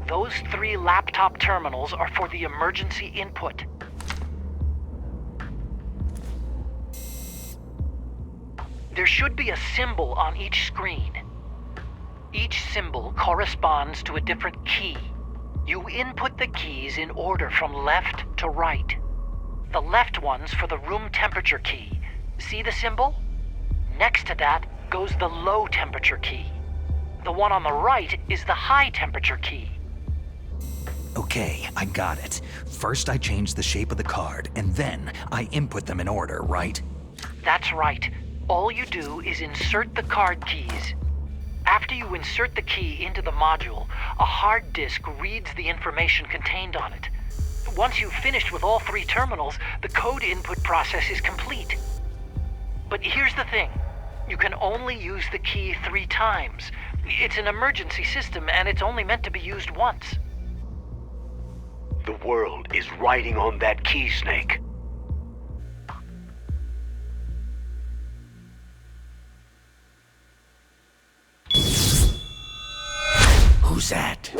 Those 3 laptop terminals are for the emergency input. There should be a symbol on each screen. Each symbol corresponds to a different key. You input the keys in order from left to right. The left one's for the room temperature key. See the symbol? Next to that goes the low temperature key. The one on the right is the high temperature key. Okay, I got it. First I change the shape of the card, and then I input them in order, right? That's right. All you do is insert the card keys. After you insert the key into the module, a hard disk reads the information contained on it. Once you've finished with all 3 terminals, the code input process is complete. But here's the thing. You can only use the key 3 times. It's an emergency system, and it's only meant to be used once. The world is riding on that key, Snake. Who's that?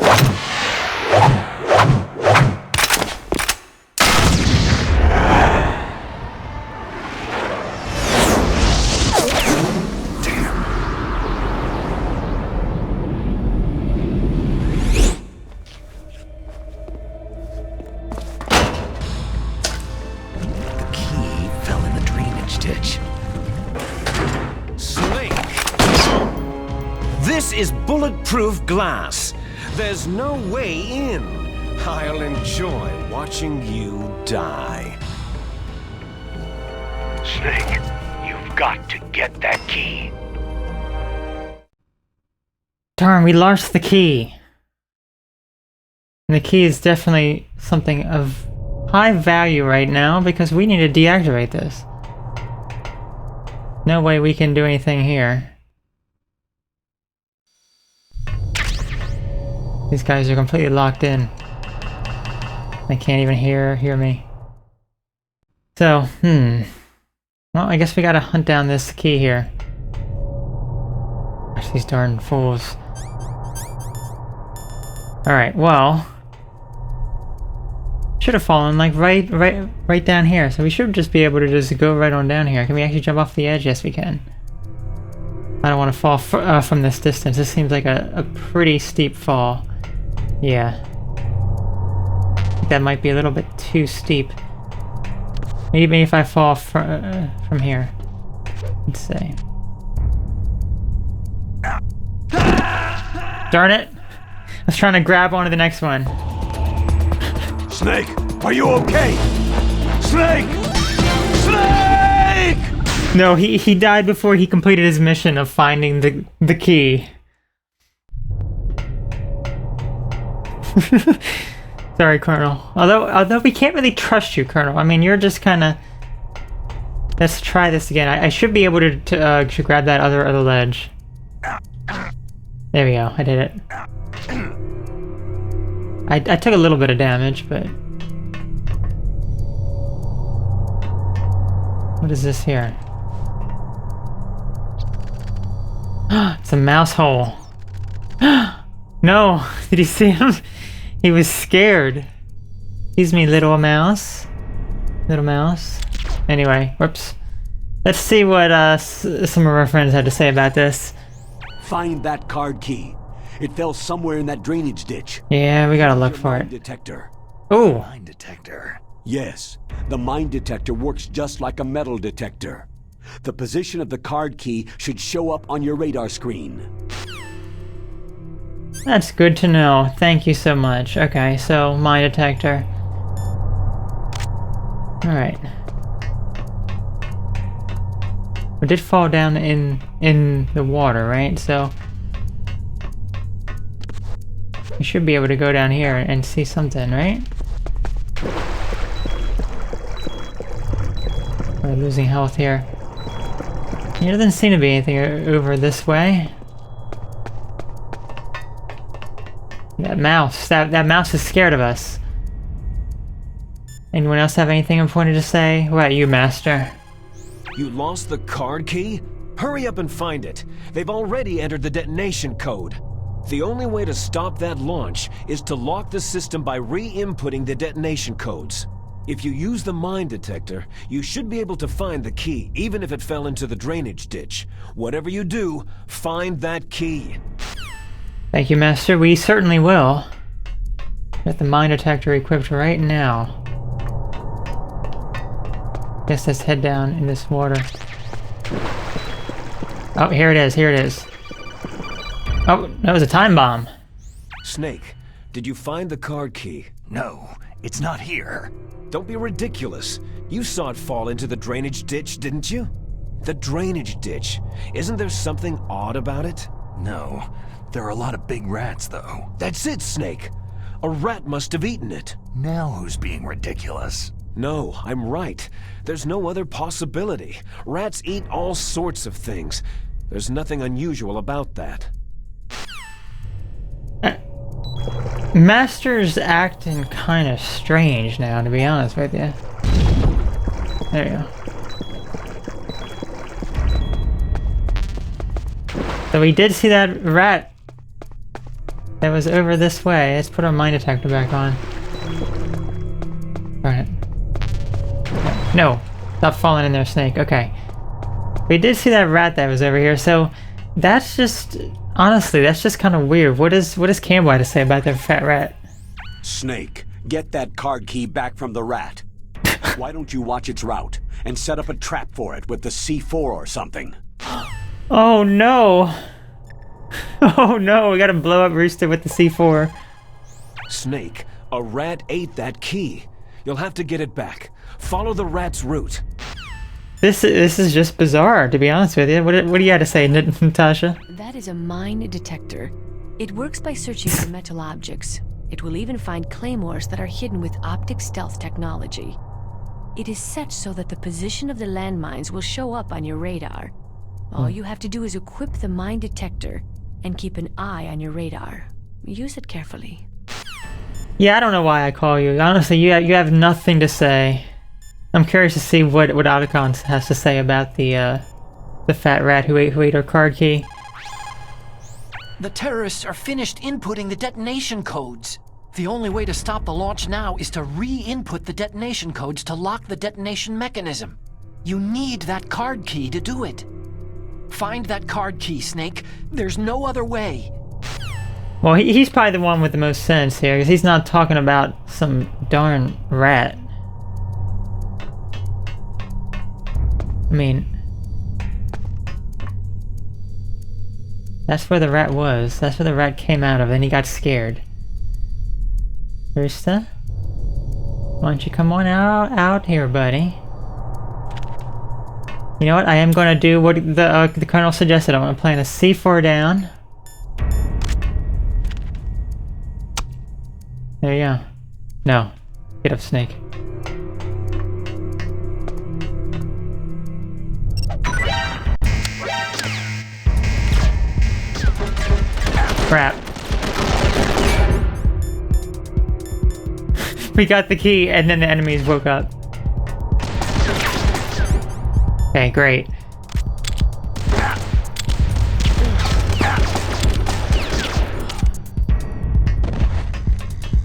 This is bulletproof glass. There's no way in. I'll enjoy watching you die. Snake, you've got to get that key. Darn, we lost the key. And the key is definitely something of high value right now because we need to deactivate this. No way we can do anything here. These guys are completely locked in. They can't even hear me. So, well, I guess we gotta hunt down this key here. Gosh, these darn fools. Alright, well... should have fallen, like, right down here. So we should just be able to just go right on down here. Can we actually jump off the edge? Yes, we can. I don't want to fall from this distance. This seems like a pretty steep fall. Yeah. That might be a little bit too steep. Maybe if I fall from here. Let's see. Darn it! I was trying to grab onto the next one. Snake, are you okay? Snake! Snake! No, he died before he completed his mission of finding the key. Sorry, Colonel. Although we can't really trust you, Colonel. I mean, you're just kind of... Let's try this again. I should be able to grab that other ledge. There we go. I did it. I took a little bit of damage, but... What is this here? It's a mouse hole. No! Did you see him? He was scared. Excuse me, little mouse. Little mouse. Anyway, whoops. Let's see what some of our friends had to say about this. Find that card key. It fell somewhere in that drainage ditch. Yeah, we gotta look for it. Detector. Oh! Mine detector. Yes, the mine detector works just like a metal detector. The position of the card key should show up on your radar screen. That's good to know. Thank you so much. Okay, so mine detector. Alright. We did fall down in the water, right? So we should be able to go down here and see something, right? We're losing health here. There doesn't seem to be anything over this way. That mouse, that mouse is scared of us. Anyone else have anything important to say? What about you, Master? You lost the card key? Hurry up and find it. They've already entered the detonation code. The only way to stop that launch is to lock the system by re-inputting the detonation codes. If you use the mine detector, you should be able to find the key, even if it fell into the drainage ditch. Whatever you do, find that key. Thank you, Master. We certainly will. Got the mine detector equipped right now. Guess let's head down in this water. Oh, here it is, here it is. Oh, that was a time bomb. Snake, did you find the card key? No, it's not here. Don't be ridiculous. You saw it fall into the drainage ditch, didn't you? The drainage ditch. Isn't there something odd about it? No, there are a lot of big rats, though. That's it, Snake. A rat must have eaten it. Now who's being ridiculous? No, I'm right. There's no other possibility. Rats eat all sorts of things. There's nothing unusual about that. Master's acting kind of strange now, to be honest with you. There you go. So we did see that rat that was over this way. Let's put our mine detector back on. Alright. No! Stop falling in there, Snake. Okay. We did see that rat that was over here, so that's just... Honestly, that's just kind of weird. What does Campbell have to say about that fat rat? Snake, get that card key back from the rat. Why don't you watch its route and set up a trap for it with the C4 or something? Oh no! Oh no, we gotta blow up Rooster with the C4. Snake, a rat ate that key. You'll have to get it back. Follow the rat's route. This is just bizarre, to be honest with you. What do you have to say, Natasha? That is a mine detector. It works by searching for metal objects. It will even find claymores that are hidden with optic stealth technology. It is set so that the position of the landmines will show up on your radar. All you have to do is equip the mine detector and keep an eye on your radar. Use it carefully. Yeah, I don't know why I call you. Honestly, you have nothing to say. I'm curious to see what Otacon has to say about the fat rat who ate our card key. The terrorists are finished inputting the detonation codes. The only way to stop the launch now is to re-input the detonation codes to lock the detonation mechanism. You need that card key to do it. Find that card key, Snake. There's no other way. Well, he's probably the one with the most sense here, because he's not talking about some darn rat. I mean, that's where the rat was. That's where the rat came out of, and he got scared. Rooster? Why don't you come on out here, buddy? You know what? I am going to do what the Colonel suggested. I'm going to plant a C4 down. There you go. No. Get up, Snake. Crap. We got the key, and then the enemies woke up. Okay, great.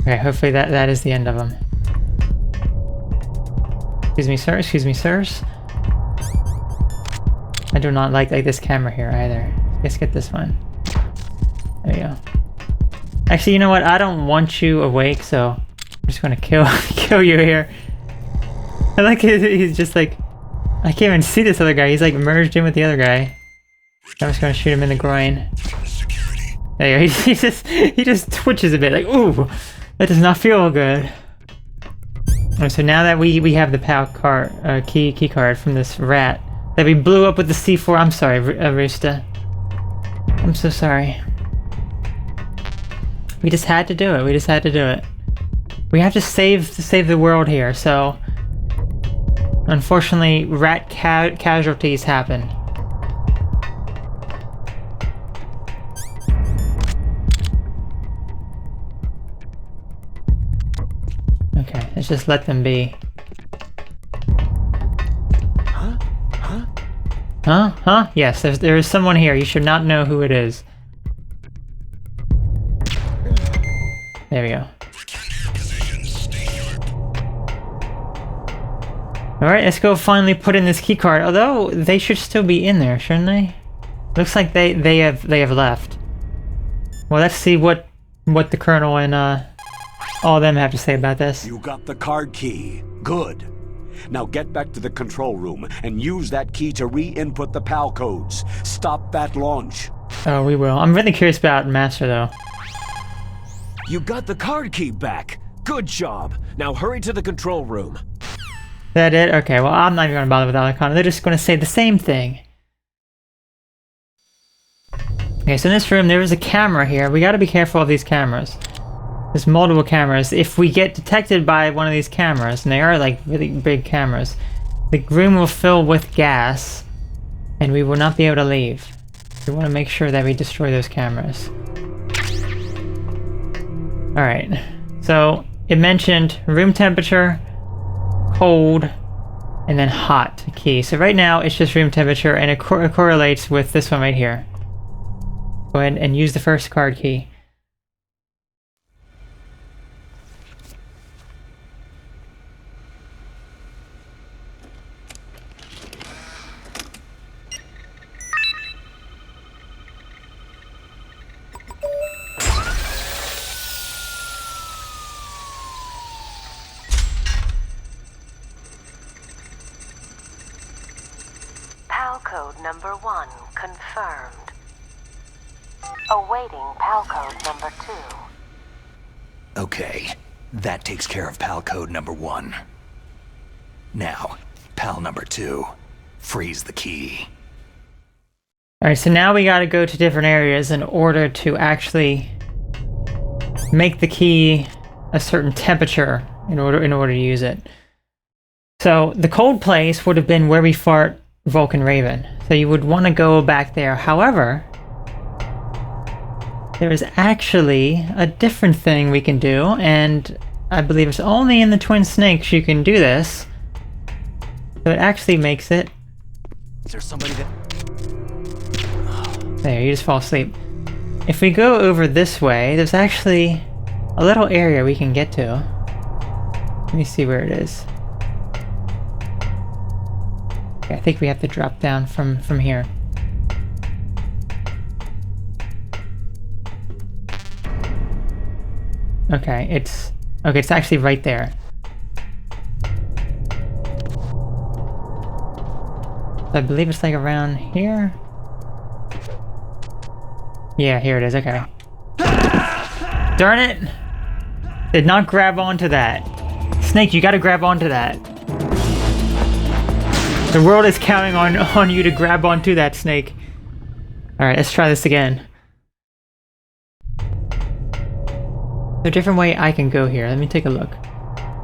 Okay, hopefully that is the end of them. Excuse me, sir. Excuse me, sirs. I do not like this camera here either. Let's get this one. There you go. Actually, you know what? I don't want you awake, so I'm just gonna kill you here. I like it. He's just like, I can't even see this other guy. He's like merged in with the other guy. I'm just gonna shoot him in the groin. There you go. He just twitches a bit, like, ooh, that does not feel good. Alright, so now that we have the PAL card, key card from this rat that we blew up with the C4. I'm sorry, Rooster. I'm so sorry. We just had to do it. We just had to do it. We have to save the world here. So, unfortunately, rat casualties happen. Okay, let's just let them be. Huh? Huh? Huh? Yes, there is someone here. You should not know who it is. There we go. Alright, let's go finally put in this keycard. Although, they should still be in there, shouldn't they? Looks like they have left. Well, let's see what the Colonel and all of them have to say about this. You got the card key. Good. Now get back to the control room and use that key to re-input the PAL codes. Stop that launch. Oh, we will. I'm really curious about Master, though. You got the card key back. Good job. Now hurry to the control room. Is that it? Okay, well, I'm not even going to bother with Alicon. They're just going to say the same thing. Okay, so in this room, there is a camera here. We got to be careful of these cameras. There's multiple cameras. If we get detected by one of these cameras, and they are like really big cameras, the room will fill with gas, and we will not be able to leave. We want to make sure that we destroy those cameras. Alright, so it mentioned room temperature, cold, and then hot key. So right now it's just room temperature, and it correlates with this one right here. Go ahead and use the first card key. PAL code number 1 confirmed. Awaiting PAL code number 2. Okay, that takes care of PAL code number 1. Now, PAL number 2. Freeze the key. Alright, so now we gotta go to different areas in order to actually make the key a certain temperature in order to use it. So the cold place would have been where we fought Vulcan Raven. So you would want to go back there. However, there is actually a different thing we can do, and I believe it's only in the Twin Snakes you can do this. So it actually makes it... Is there somebody that... There, you just fall asleep. If we go over this way, there's actually a little area we can get to. Let me see where it is. Okay, I think we have to drop down from here. Okay, it's actually right there. So I believe it's like around here. Yeah, here it is, okay. Darn it! Did not grab onto that. Snake, you gotta grab onto that. The world is counting on you to grab onto that, Snake. Alright, let's try this again. There's a different way I can go here. Let me take a look.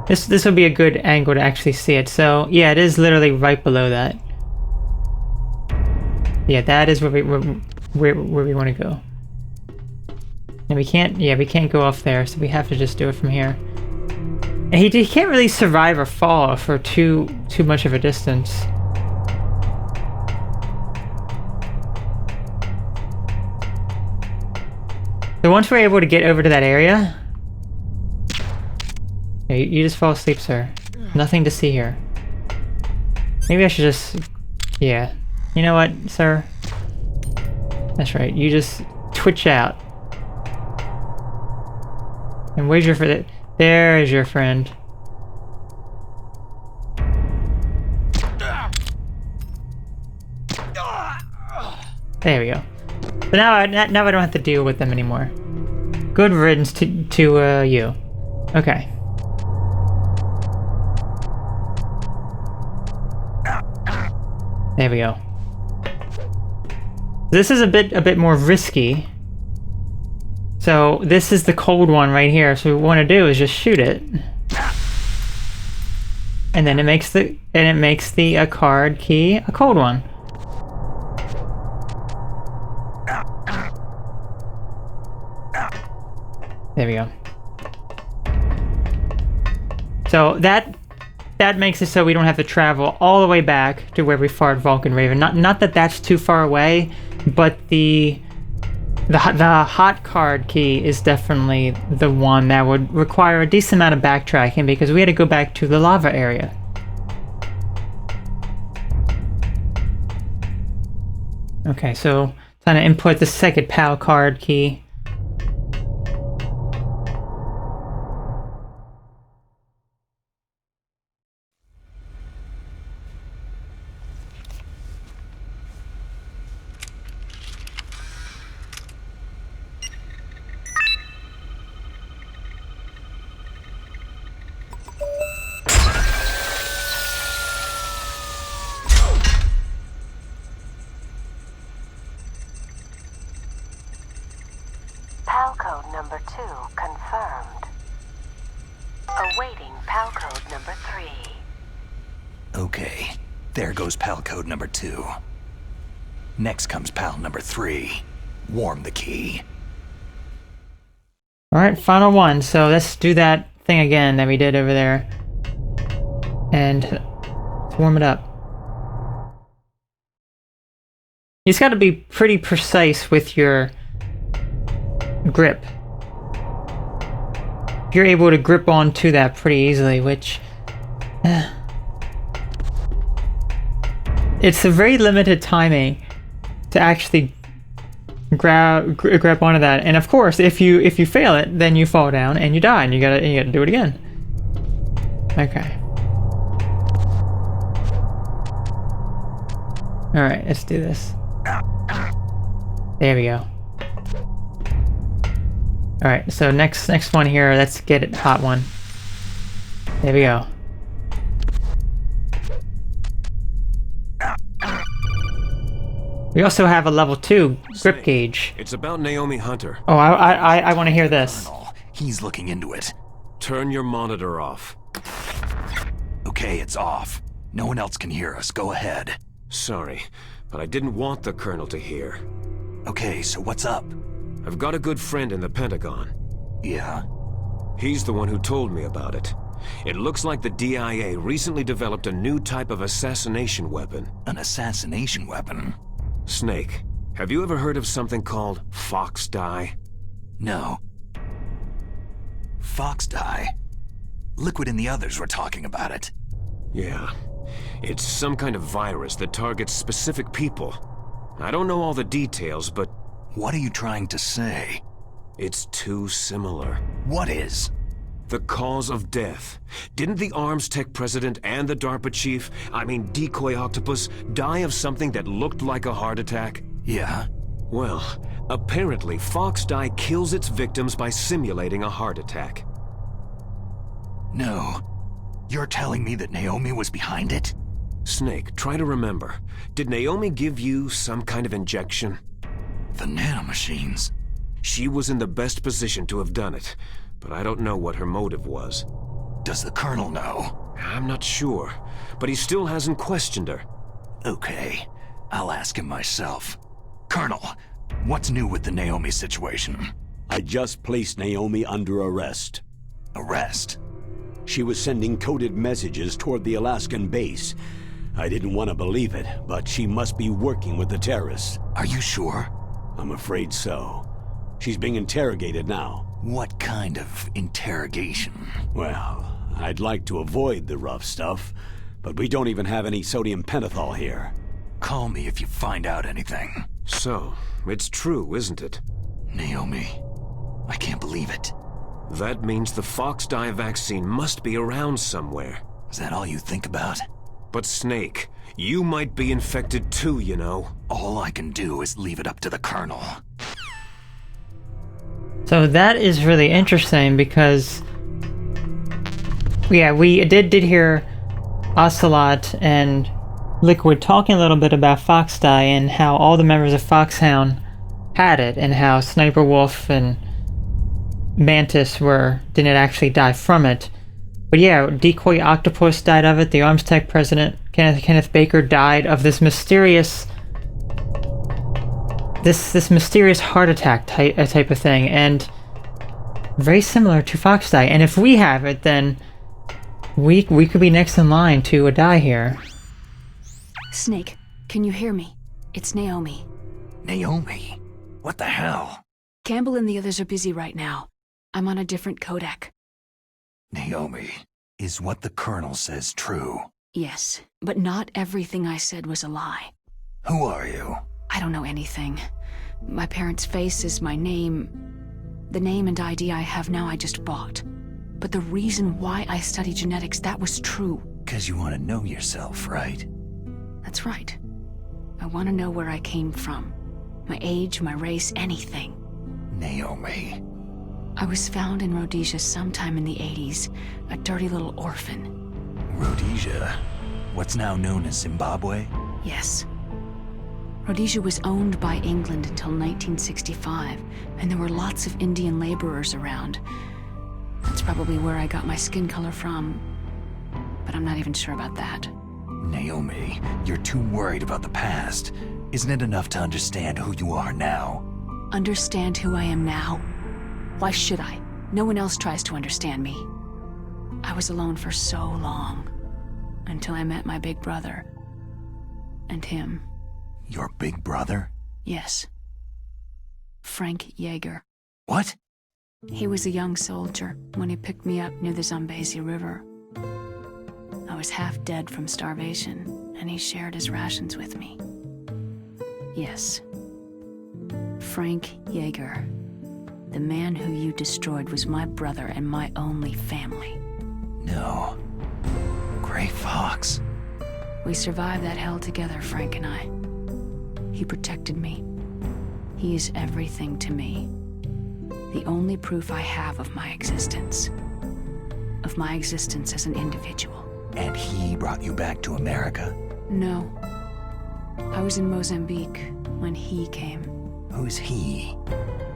This would be a good angle to actually see it. So, yeah, it is literally right below that. Yeah, that is where we want to go. And we can't go off there, so we have to just do it from here. And he can't really survive or fall for too much of a distance. So once we're able to get over to that area... Yeah, you just fall asleep, sir. Nothing to see here. Maybe I should just... Yeah. You know what, sir? That's right, you just twitch out. And where's your friend? There is your friend. There we go. So now I don't have to deal with them anymore. Good riddance to you. Okay. There we go. This is a bit more risky. So this is the cold one right here. So what we want to do is just shoot it, and then it makes the card key a cold one. There we go. So that that makes it so we don't have to travel all the way back to where we fought Vulcan Raven. Not that that's too far away, but the hot card key is definitely the one that would require a decent amount of backtracking because we had to go back to the lava area. Okay, so time to input the second PAL card key. PAL code number 2 confirmed. Awaiting PAL code number 3. Okay, there goes PAL code number 2. Next comes PAL number 3. Warm the key. Alright, final one. So let's do that thing again that we did over there. And let's warm it up. You just gotta be pretty precise with your grip. You're able to grip onto that pretty easily, which it's a very limited timing to actually grab onto that. And of course, if you fail it, then you fall down and you die, and you gotta do it again. Okay. All right, let's do this. There we go. All right, so next one here. Let's get it hot one. There we go. We also have a level 2 grip gauge. It's about Naomi Hunter. Oh, I want to hear this. He's looking into it. Turn your monitor off. Okay, it's off. No one else can hear us. Go ahead. Sorry, but I didn't want the Colonel to hear. Okay, so what's up? I've got a good friend in the Pentagon. Yeah? He's the one who told me about it. It looks like the DIA recently developed a new type of assassination weapon. An assassination weapon? Snake, have you ever heard of something called fox dye? No. Fox dye? Liquid and the others were talking about it. Yeah. It's some kind of virus that targets specific people. I don't know all the details, but... What are you trying to say? It's too similar. What is? The cause of death. Didn't the Arms Tech president and the DARPA chief, Decoy Octopus, die of something that looked like a heart attack? Yeah? Well, apparently fox dye kills its victims by simulating a heart attack. No. You're telling me that Naomi was behind it? Snake, try to remember. Did Naomi give you some kind of injection? The nanomachines. She was in the best position to have done it, but I don't know what her motive was. Does the Colonel know? I'm not sure, but he still hasn't questioned her. Okay, I'll ask him myself. Colonel, what's new with the Naomi situation? I just placed Naomi under arrest. Arrest? She was sending coded messages toward the Alaskan base. I didn't want to believe it, but she must be working with the terrorists. Are you sure? I'm afraid so. She's being interrogated now. What kind of interrogation? Well, I'd like to avoid the rough stuff, but we don't even have any sodium pentothal here. Call me if you find out anything. So, it's true, isn't it? Naomi, I can't believe it. That means the fox dye vaccine must be around somewhere. Is that all you think about? But Snake, you might be infected too, you know. All I can do is leave it up to the Colonel. So that is really interesting because, yeah, we did hear Ocelot and Liquid talking a little bit about fox dye and how all the members of Foxhound had it, and how Sniper Wolf and Mantis didn't actually die from it. But yeah, Decoy Octopus died of it. The Arms Tech president, Kenneth Baker, died of this mysterious heart attack type of thing, and very similar to fox dye. And if we have it, then We could be next in line to die here. Snake, can you hear me? It's Naomi. Naomi? What the hell? Campbell and the others are busy right now. I'm on a different codec. Naomi, is what the Colonel says true? Yes, but not everything I said was a lie. Who are you? I don't know anything. My parents' face is my name. The name and ID I have now I just bought. But the reason why I study genetics, that was true. 'Cause you want to know yourself, right? That's right. I want to know where I came from. My age, my race, anything. Naomi. I was found in Rhodesia sometime in the 80s, a dirty little orphan. Rhodesia? What's now known as Zimbabwe? Yes. Rhodesia was owned by England until 1965, and there were lots of Indian laborers around. That's probably where I got my skin color from, but I'm not even sure about that. Naomi, you're too worried about the past. Isn't it enough to understand who you are now? Understand who I am now? Why should I? No one else tries to understand me. I was alone for so long, until I met my big brother. And him. Your big brother? Yes. Frank Yeager. What? He was a young soldier when he picked me up near the Zambezi River. I was half dead from starvation, and he shared his rations with me. Yes. Frank Yeager. The man who you destroyed was my brother and my only family. No. Gray Fox. We survived that hell together, Frank and I. He protected me. He is everything to me. The only proof I have of my existence. Of my existence as an individual. And he brought you back to America? No. I was in Mozambique when he came. Who's he?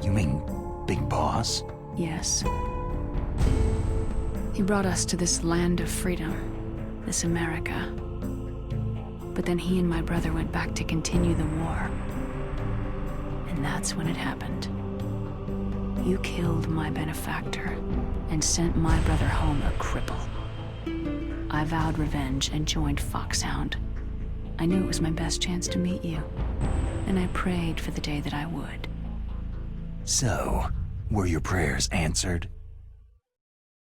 You mean Big Boss? Yes. He brought us to this land of freedom, this America. But then he and my brother went back to continue the war. And that's when it happened. You killed my benefactor and sent my brother home a cripple. I vowed revenge and joined Foxhound. I knew it was my best chance to meet you, and I prayed for the day that I would. So, were your prayers answered?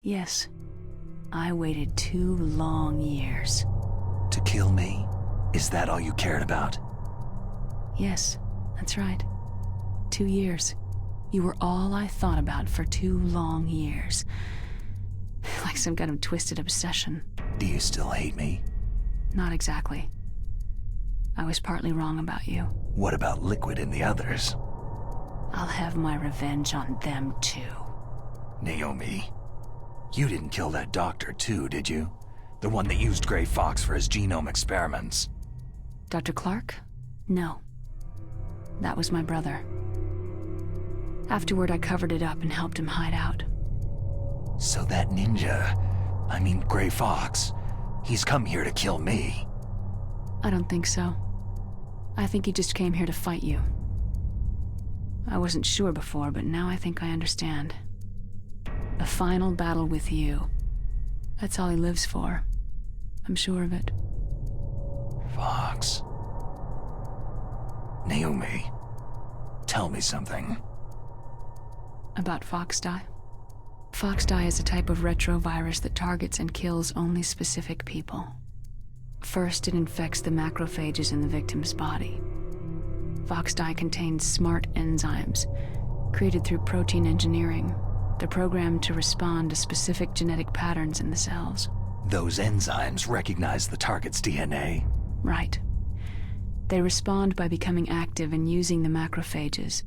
Yes. I waited 2 long years. To kill me? Is that all you cared about? Yes, that's right. 2 years. You were all I thought about for 2 long years. Like some kind of twisted obsession. Do you still hate me? Not exactly. I was partly wrong about you. What about Liquid and the others? I'll have my revenge on them too. Naomi, you didn't kill that doctor too, did you? The one that used Gray Fox for his genome experiments. Dr. Clark? No. That was my brother. Afterward, I covered it up and helped him hide out. So that ninja, I mean Gray Fox, he's come here to kill me. I don't think so. I think he just came here to fight you. I wasn't sure before, but now I think I understand. A final battle with you. That's all he lives for. I'm sure of it. Fox. Naomi, tell me something. About Foxdie? Foxdie is a type of retrovirus that targets and kills only specific people. First, it infects the macrophages in the victim's body. Foxdie contains smart enzymes, created through protein engineering. They're programmed to respond to specific genetic patterns in the cells. Those enzymes recognize the target's DNA? Right. They respond by becoming active and using the macrophages.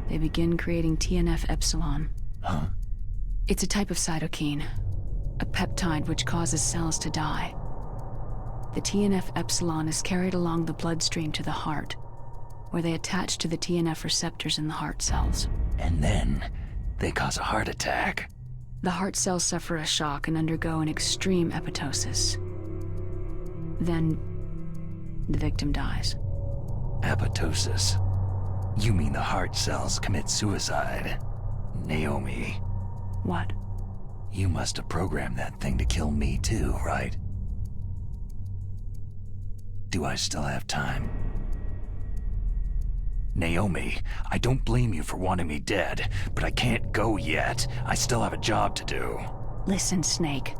They begin creating TNF-epsilon. Huh? It's a type of cytokine, a peptide which causes cells to die. The TNF-epsilon is carried along the bloodstream to the heart, where they attach to the TNF receptors in the heart cells. And then, they cause a heart attack. The heart cells suffer a shock and undergo an extreme apoptosis. Then, the victim dies. Apoptosis? You mean the heart cells commit suicide? Naomi. What? You must have programmed that thing to kill me too, right? Do I still have time? Naomi, I don't blame you for wanting me dead, but I can't go yet. I still have a job to do. Listen, Snake.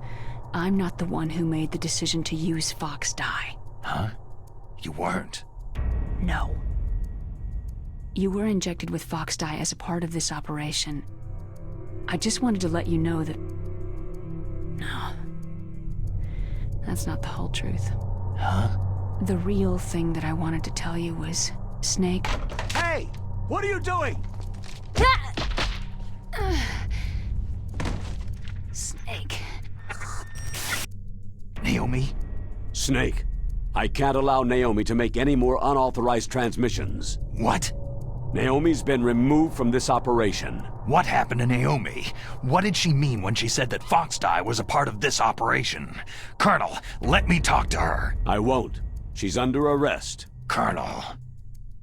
I'm not the one who made the decision to use Fox Dye. Huh? You weren't? No. You were injected with Fox Dye as a part of this operation. I just wanted to let you know that... No. That's not the whole truth. Huh? The real thing that I wanted to tell you was, Snake... Hey! What are you doing? Snake. Naomi? Snake, I can't allow Naomi to make any more unauthorized transmissions. What? Naomi's been removed from this operation. What happened to Naomi? What did she mean when she said that Fox Dye was a part of this operation? Colonel, let me talk to her. I won't. She's under arrest. Colonel,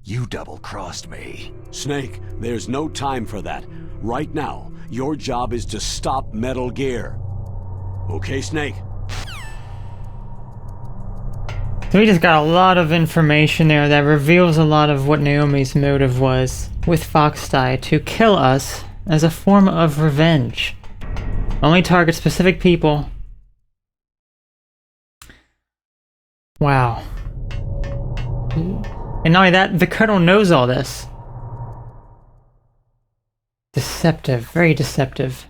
you double-crossed me. Snake, there's no time for that. Right now, your job is to stop Metal Gear. Okay, Snake? So we just got a lot of information there that reveals a lot of what Naomi's motive was with Fox Dye, to kill us as a form of revenge. Only target specific people. Wow. And not only that, the Colonel knows all this. Deceptive, very deceptive.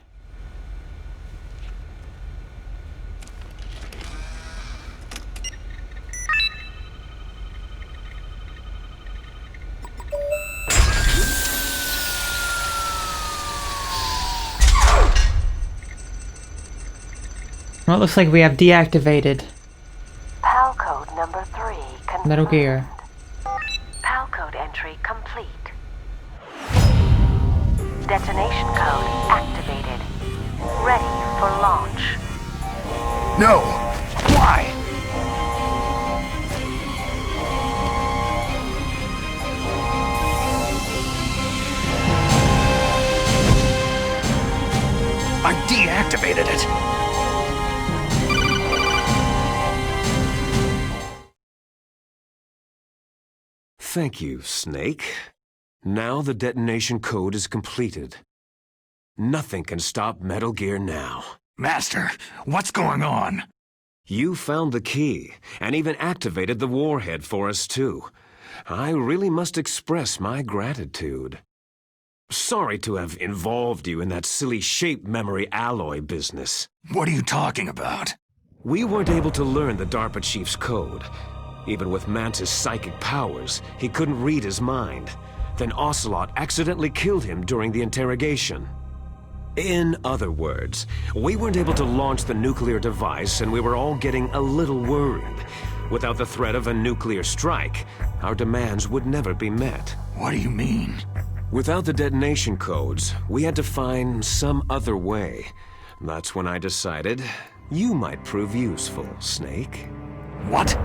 Well, it looks like we have deactivated PAL code number 3 confirmed. Metal Gear. PAL code entry complete. Detonation code activated. Ready for launch. No! Why? I deactivated it! Thank you, Snake. Now the detonation code is completed. Nothing can stop Metal Gear now. Master, what's going on? You found the key, and even activated the warhead for us too. I really must express my gratitude. Sorry to have involved you in that silly shape memory alloy business. What are you talking about? We weren't able to learn the DARPA chief's code. Even with Mantis' psychic powers, he couldn't read his mind. Then Ocelot accidentally killed him during the interrogation. In other words, we weren't able to launch the nuclear device, and we were all getting a little worried. Without the threat of a nuclear strike, our demands would never be met. What do you mean? Without the detonation codes, we had to find some other way. That's when I decided you might prove useful, Snake. What?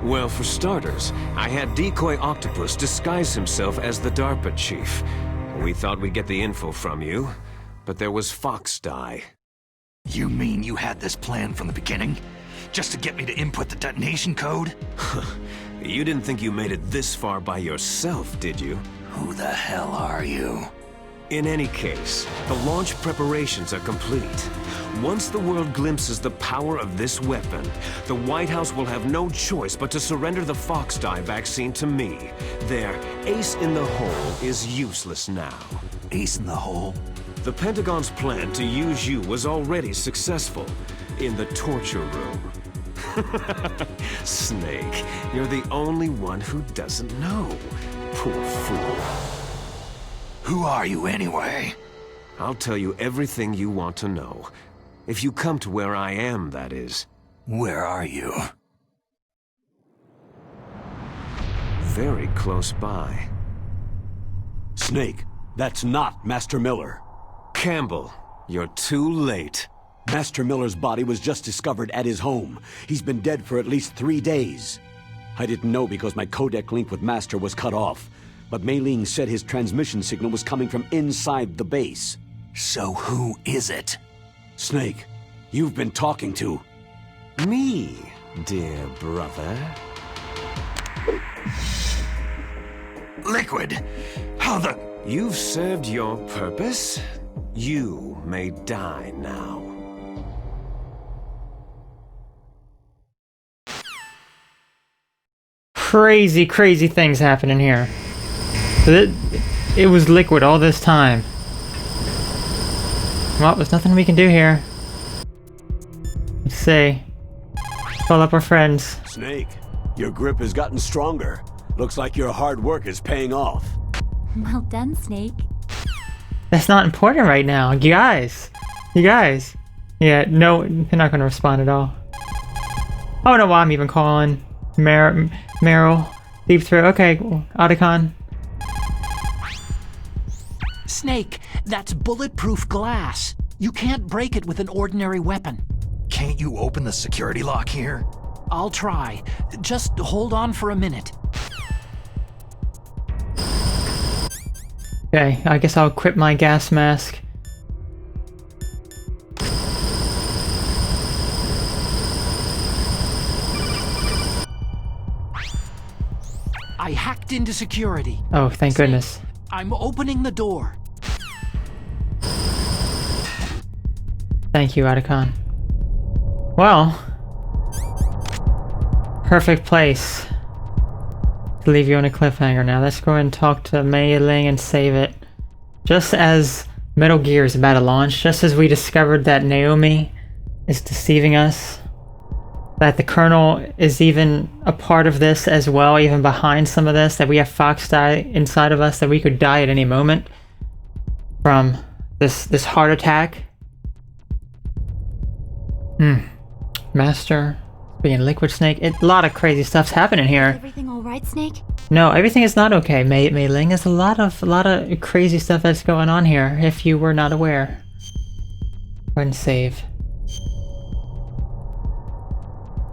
Well, for starters, I had Decoy Octopus disguise himself as the DARPA chief. We thought we'd get the info from you, but there was Fox Dye. You mean you had this plan from the beginning? Just to get me to input the detonation code? You didn't think you made it this far by yourself, did you? Who the hell are you? In any case, the launch preparations are complete. Once the world glimpses the power of this weapon, the White House will have no choice but to surrender the Fox Dye vaccine to me. Their ace in the hole is useless now. Ace in the hole? The Pentagon's plan to use you was already successful in the torture room. Snake, you're the only one who doesn't know. Poor fool. Who are you anyway? I'll tell you everything you want to know. If you come to where I am, that is. Where are you? Very close by. Snake, that's not Master Miller. Campbell, you're too late. Master Miller's body was just discovered at his home. He's been dead for at least 3 days. I didn't know because my codec link with Master was cut off. But Mei Ling said his transmission signal was coming from inside the base. So who is it? Snake, you've been talking to... Me, dear brother. Liquid! How the... You've served your purpose. You may die now. Crazy, crazy things happening here. It was Liquid all this time. Well, there's nothing we can do here. Let's see. Call up our friends. Snake, your grip has gotten stronger. Looks like your hard work is paying off. Well done, Snake. That's not important right now. You guys. Yeah, no, they're not gonna respond at all. I don't know why I'm even calling. Meryl. Deep Throat. Okay, Otacon. Snake, that's bulletproof glass. You can't break it with an ordinary weapon. Can't you open the security lock here? I'll try. Just hold on for a minute. Okay, I guess I'll equip my gas mask. I hacked into security. Oh, thank goodness. I'm opening the door. Thank you, Otacon. Well, perfect place to leave you on a cliffhanger now. Let's go ahead and talk to Mei Ling and save it. Just as Metal Gear is about to launch, just as we discovered that Naomi is deceiving us, that the Colonel is even a part of this as well, even behind some of this, that we have Fox die inside of us, that we could die at any moment from this heart attack. Master being Liquid Snake. A lot of crazy stuff's happening here. Everything all right, Snake? No, everything is not okay, Mei Ling. There's a lot of crazy stuff that's going on here, if you were not aware. Go ahead and save.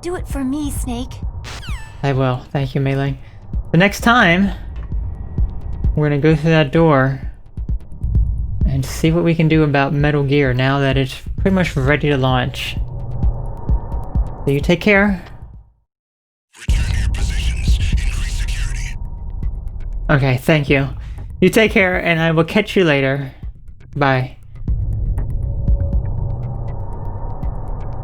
Do it for me, Snake. I will. Thank you, Mei Ling. The next time, we're gonna go through that door and see what we can do about Metal Gear now that it's pretty much ready to launch. So you take care. Return to your positions. Increase security. Okay, thank you. You take care, and I will catch you later. Bye.